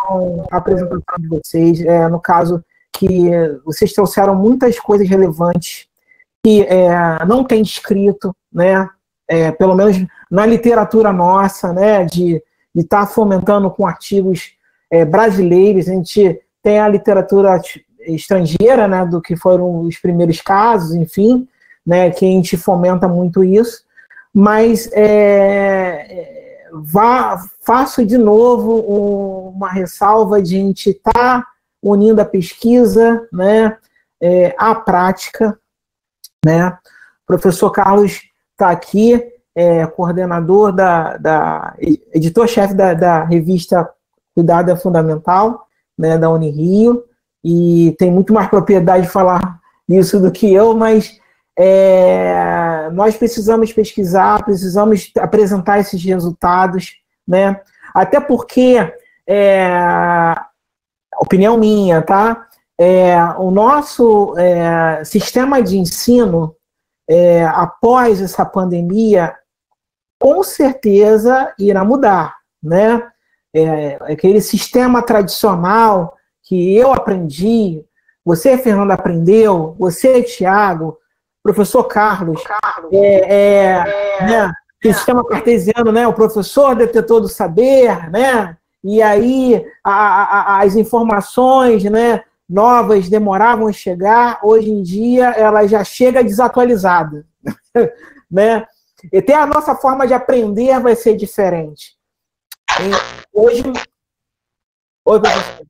a apresentação de vocês. No caso, que vocês trouxeram muitas coisas relevantes que não tem escrito, né? Pelo menos na literatura nossa, né? De estar fomentando com artigos brasileiros. A gente tem a literatura estrangeira, né? Do que foram os primeiros casos, enfim, né, que a gente fomenta muito isso, mas faço de novo uma ressalva de a gente estar unindo a pesquisa, né, à prática, né. O professor Carlos está aqui, coordenador editor-chefe da revista Cuidado é Fundamental, né, da Unirio, e tem muito mais propriedade de falar isso do que eu, mas nós precisamos pesquisar, precisamos apresentar esses resultados, né? Até porque, opinião minha, tá? O nosso sistema de ensino, após essa pandemia, com certeza irá mudar, né? Aquele sistema tradicional que eu aprendi, você, Fernanda, aprendeu, você, Tiago, professor Carlos, né, sistema cartesiano, né, o professor detetor do saber, né, e aí as informações, né, novas demoravam a chegar, hoje em dia ela já chega desatualizada, né, e até a nossa forma de aprender vai ser diferente. Hoje... Oi, professor.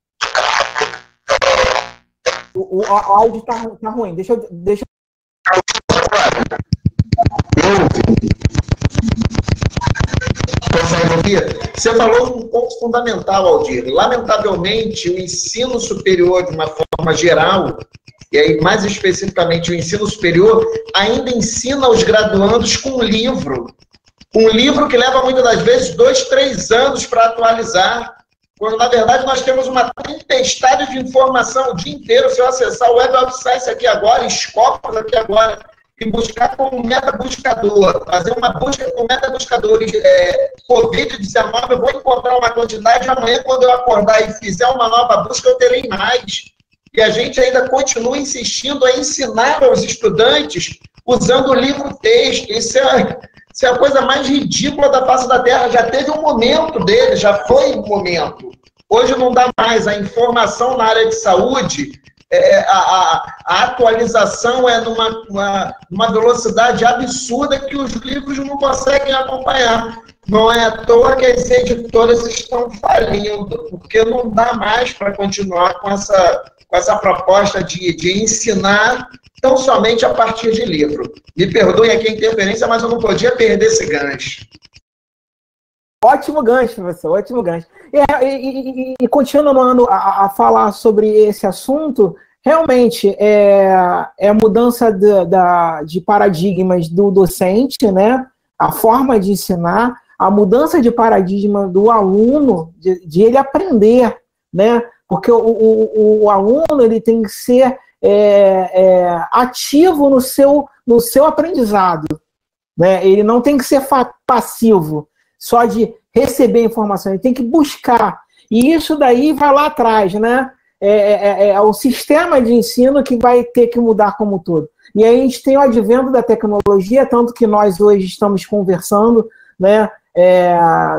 O áudio tá ruim, deixa eu... Consegue ouvir? Você falou um ponto fundamental, Aldir. Lamentavelmente, o ensino superior, de uma forma geral, e aí mais especificamente o ensino superior, ainda ensina os graduandos com um livro que leva muitas das vezes 2, 3 anos para atualizar, quando na verdade nós temos uma tempestade de informação o dia inteiro. Se eu acessar o Web of Science aqui agora, Scopus aqui agora, e buscar com um metabuscador, fazer uma busca com metabuscadores Covid-19, eu vou encontrar uma quantidade, amanhã quando eu acordar e fizer uma nova busca, eu terei mais. E a gente ainda continua insistindo a ensinar aos estudantes usando o livro-texto. Isso é a coisa mais ridícula da face da Terra. Já teve um momento dele, já foi um momento. Hoje não dá mais. A informação na área de saúde, a atualização é numa velocidade absurda que os livros não conseguem acompanhar. Não é à toa que as editoras estão falindo, porque não dá mais para continuar com essa proposta de ensinar tão somente a partir de livro. Me perdoem aqui a interferência, mas eu não podia perder esse gancho. Ótimo gancho, professor, ótimo gancho. E continuando a falar sobre esse assunto, realmente é mudança de paradigmas do docente, né? A forma de ensinar, a mudança de paradigma do aluno, de ele aprender, né? Porque o aluno ele tem que ser ativo no seu aprendizado, né? Ele não tem que ser passivo, só de receber informação, ele tem que buscar. E isso daí vai lá atrás, né? É o sistema de ensino que vai ter que mudar como um todo. E aí a gente tem o advento da tecnologia, tanto que nós hoje estamos conversando, né,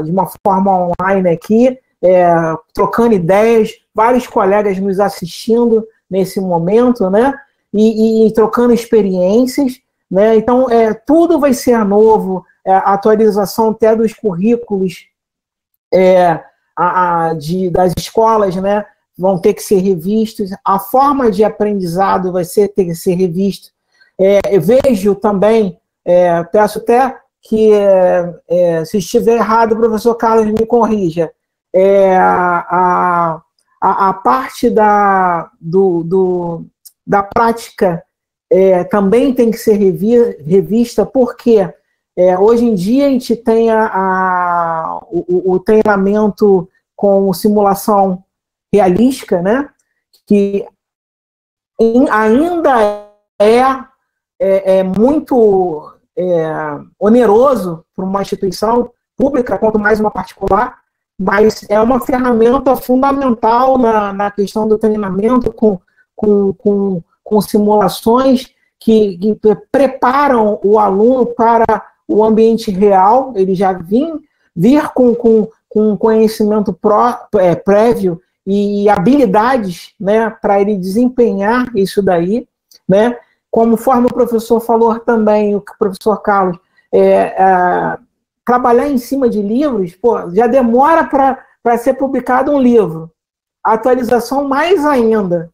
de uma forma online aqui, trocando ideias, vários colegas nos assistindo nesse momento, né, e trocando experiências, né, então tudo vai ser novo, a atualização até dos currículos, das escolas, né, vão ter que ser revistos, a forma de aprendizado vai ter que ser revista. Eu vejo também, peço até que, se estiver errado, o professor Carlos me corrija, a parte da prática também tem que ser revista, porque hoje em dia a gente tem o treinamento com simulação realística, né, que ainda é muito oneroso para uma instituição pública, quanto mais uma particular, mas é uma ferramenta fundamental na questão do treinamento com simulações que preparam o aluno para o ambiente real, ele já vir com conhecimento prévio e habilidades, né, para ele desempenhar isso daí, né, conforme o professor falou também, o professor Carlos, trabalhar em cima de livros, já demora para ser publicado um livro, a atualização mais ainda,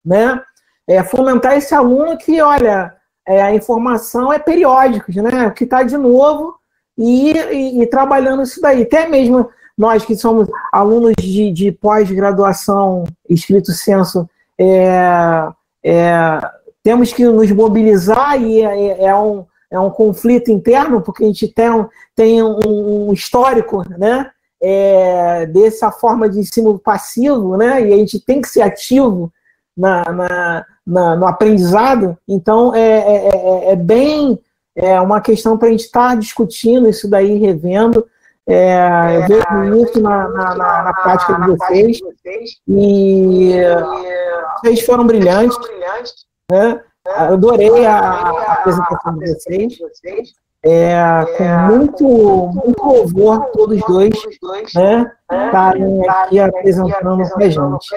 né, fomentar esse aluno que, olha, a informação é periódica, né, que está de novo e trabalhando isso daí, até mesmo nós que somos alunos de pós-graduação, estrito senso, temos que nos mobilizar e é um conflito interno, porque a gente tem um histórico, né, dessa forma de ensino passivo, né, e a gente tem que ser ativo no aprendizado. Então, uma questão para a gente estar discutindo isso daí, revendo. Eu vejo isso na prática de vocês, e vocês foram brilhantes, né? Eu adorei a apresentação de vocês, com muito louvor todos dois, né, estarem aqui apresentando para a gente.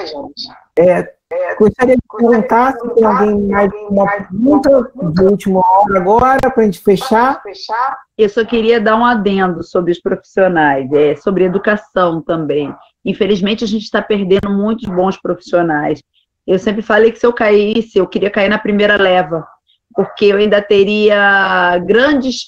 Gostaria de perguntar se tem alguém mais uma pergunta de última hora agora, para a gente fechar. Eu só queria dar um adendo sobre os profissionais, sobre educação também. Infelizmente, a gente está perdendo muitos bons profissionais. Eu sempre falei que se eu caísse, eu queria cair na primeira leva, porque eu ainda teria grandes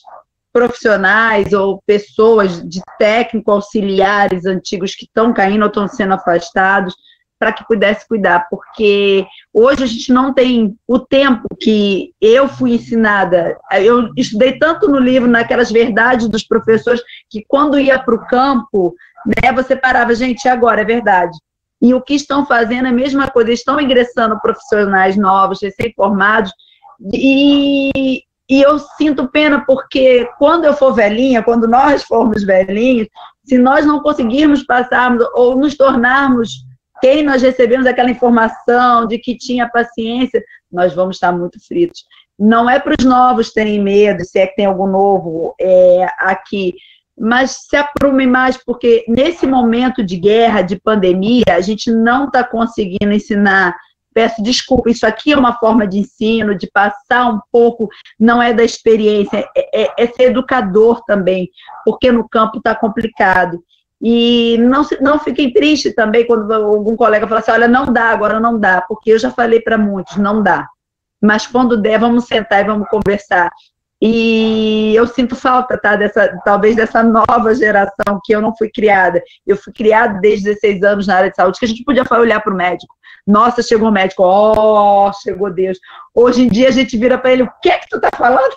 profissionais ou pessoas de técnico, auxiliares antigos que estão caindo ou estão sendo afastados, para que pudesse cuidar, porque hoje a gente não tem o tempo que eu fui ensinada. Eu estudei tanto no livro, naquelas verdades dos professores, que quando ia para o campo, né, você parava, gente, agora é verdade. E o que estão fazendo é a mesma coisa, estão ingressando profissionais novos, recém-formados, e eu sinto pena, porque quando eu for velhinha, quando nós formos velhinhos, se nós não conseguirmos passarmos ou nos tornarmos quem nós recebemos aquela informação de que tinha paciência, nós vamos estar muito fritos. Não é para os novos terem medo, se é que tem algum novo aqui, mas se aprume mais, porque nesse momento de guerra, de pandemia, a gente não está conseguindo ensinar. Peço desculpa, isso aqui é uma forma de ensino, de passar um pouco, não é da experiência, é ser educador também, porque no campo está complicado. E não fiquem tristes também quando algum colega fala assim, olha, não dá, agora não dá, porque eu já falei para muitos, não dá. Mas quando der, vamos sentar e vamos conversar. E eu sinto falta, tá, talvez dessa nova geração que eu não fui criada. Eu fui criada desde 16 anos na área de saúde, que a gente podia olhar para o médico. Nossa, chegou o médico, chegou Deus. Hoje em dia a gente vira para ele, o que é que tu está falando?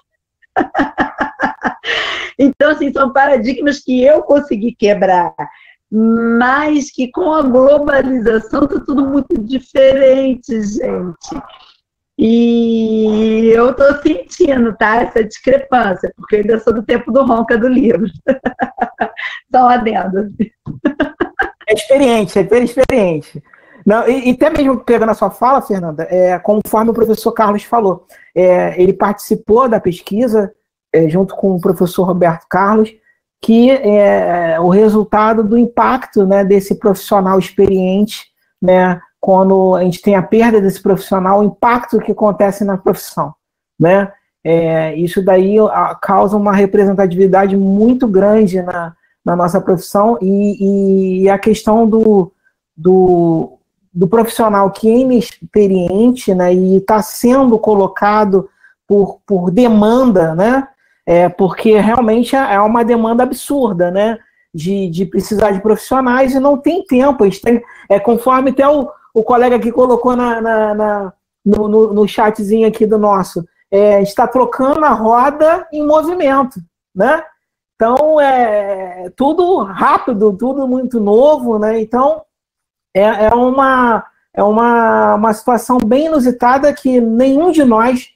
Então, assim, são paradigmas que eu consegui quebrar, mas que com a globalização está tudo muito diferente, gente. E eu estou sentindo, tá, essa discrepância, porque eu ainda sou do tempo do Ronca do livro. Só um adendo. É experiente, é bem experiente. Não, e até mesmo pegando a sua fala, Fernanda, conforme o professor Carlos falou, ele participou da pesquisa junto com o professor Roberto Carlos, que é o resultado do impacto, né, desse profissional experiente, né, quando a gente tem a perda desse profissional, o impacto que acontece na profissão, né? Isso daí causa uma representatividade muito grande na nossa profissão, e a questão do profissional que é inexperiente, né, e está sendo colocado por demanda, né, porque realmente é uma demanda absurda, né, de precisar de profissionais e não tem tempo. A gente tem, conforme até o colega que colocou no chatzinho aqui do nosso, está trocando a roda em movimento, né? Então, tudo rápido, tudo muito novo, né? Então, é uma situação bem inusitada que nenhum de nós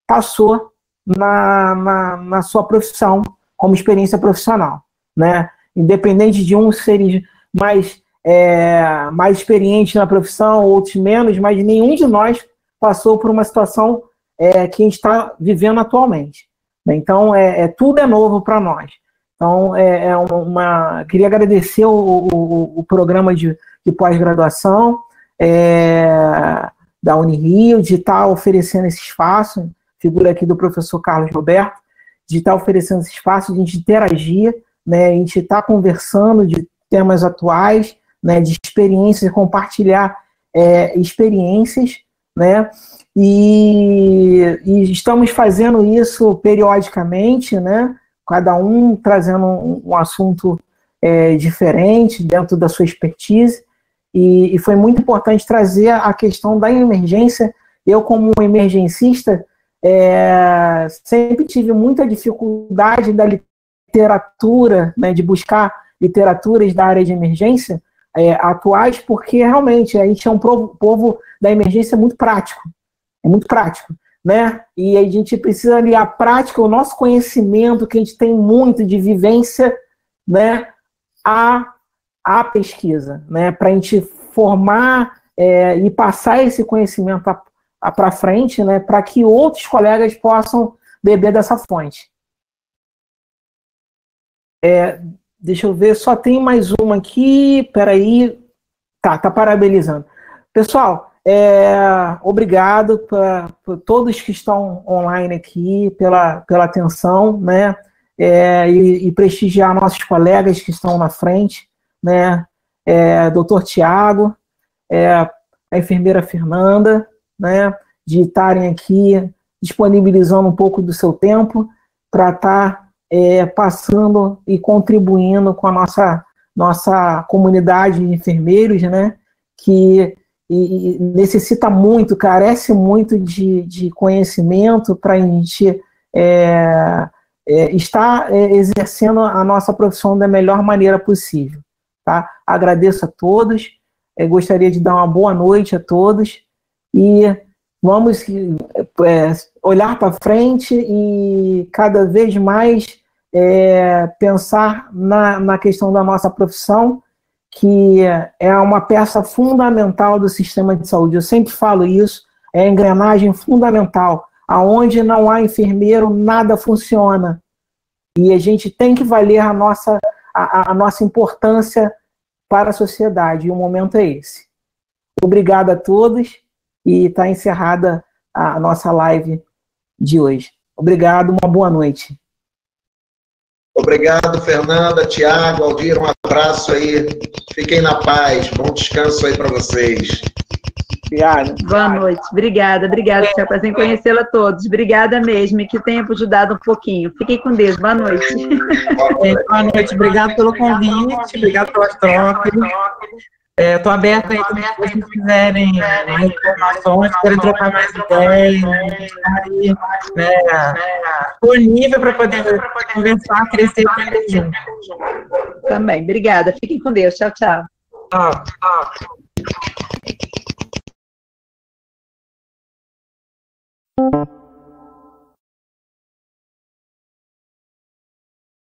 passou na sua profissão, como experiência profissional, né? Independente de uns serem mais experientes na profissão, outros menos, mas nenhum de nós passou por uma situação que a gente está vivendo atualmente. Então, tudo é novo para nós. Então, queria agradecer o programa de pós-graduação da Unirio, de estar oferecendo esse espaço, figura aqui do professor Carlos Roberto, de estar oferecendo esse espaço, de a gente interagir, né, a gente estar conversando de temas atuais, né, de experiências, compartilhar experiências, né, e estamos fazendo isso periodicamente, né, cada um trazendo um assunto diferente dentro da sua expertise, e foi muito importante trazer a questão da emergência. Eu, como emergencista, sempre tive muita dificuldade da literatura, né, de buscar literaturas da área de emergência atuais, porque realmente a gente é um povo da emergência muito prático, né? E a gente precisa aliar a prática, o nosso conhecimento, que a gente tem muito de vivência, né, à pesquisa, né, para a gente formar e passar esse conhecimento para frente, né, para que outros colegas possam beber dessa fonte. Deixa eu ver, só tem mais uma aqui, peraí, tá parabenizando. Pessoal, obrigado por todos que estão online aqui, pela atenção, né, e prestigiar nossos colegas que estão na frente, né, Dr. Tiago, a enfermeira Fernanda, né, de estarem aqui disponibilizando um pouco do seu tempo para estar passando e contribuindo com a nossa comunidade de enfermeiros, né, que necessita muito, carece muito de conhecimento para a gente estar exercendo a nossa profissão da melhor maneira possível. Tá? Agradeço a todos, gostaria de dar uma boa noite a todos e vamos olhar para frente e cada vez mais pensar na questão da nossa profissão, que é uma peça fundamental do sistema de saúde. Eu sempre falo isso, é a engrenagem fundamental. Aonde não há enfermeiro, nada funciona. E a gente tem que valer a nossa importância para a sociedade, e o momento é esse. Obrigado a todos, e está encerrada a nossa live de hoje. Obrigado, uma boa noite. Obrigado, Fernanda, Tiago, Aldir, um abraço aí. Fiquem na paz, bom descanso aí para vocês. Obrigado. Boa noite. Obrigada, foi um prazer em conhecê-la a todos. Obrigada mesmo, e que tenha ajudado um pouquinho. Fiquem com Deus. Boa noite. Boa noite. Obrigado pelo convite, obrigado pelas trocas. Estou aberta aí também se vocês quiserem mais informações, querem trocar mais ideias, disponível para poder conversar, crescer e aprender junto. Também, obrigada. Fiquem com Deus. Tchau, tchau. Tchau.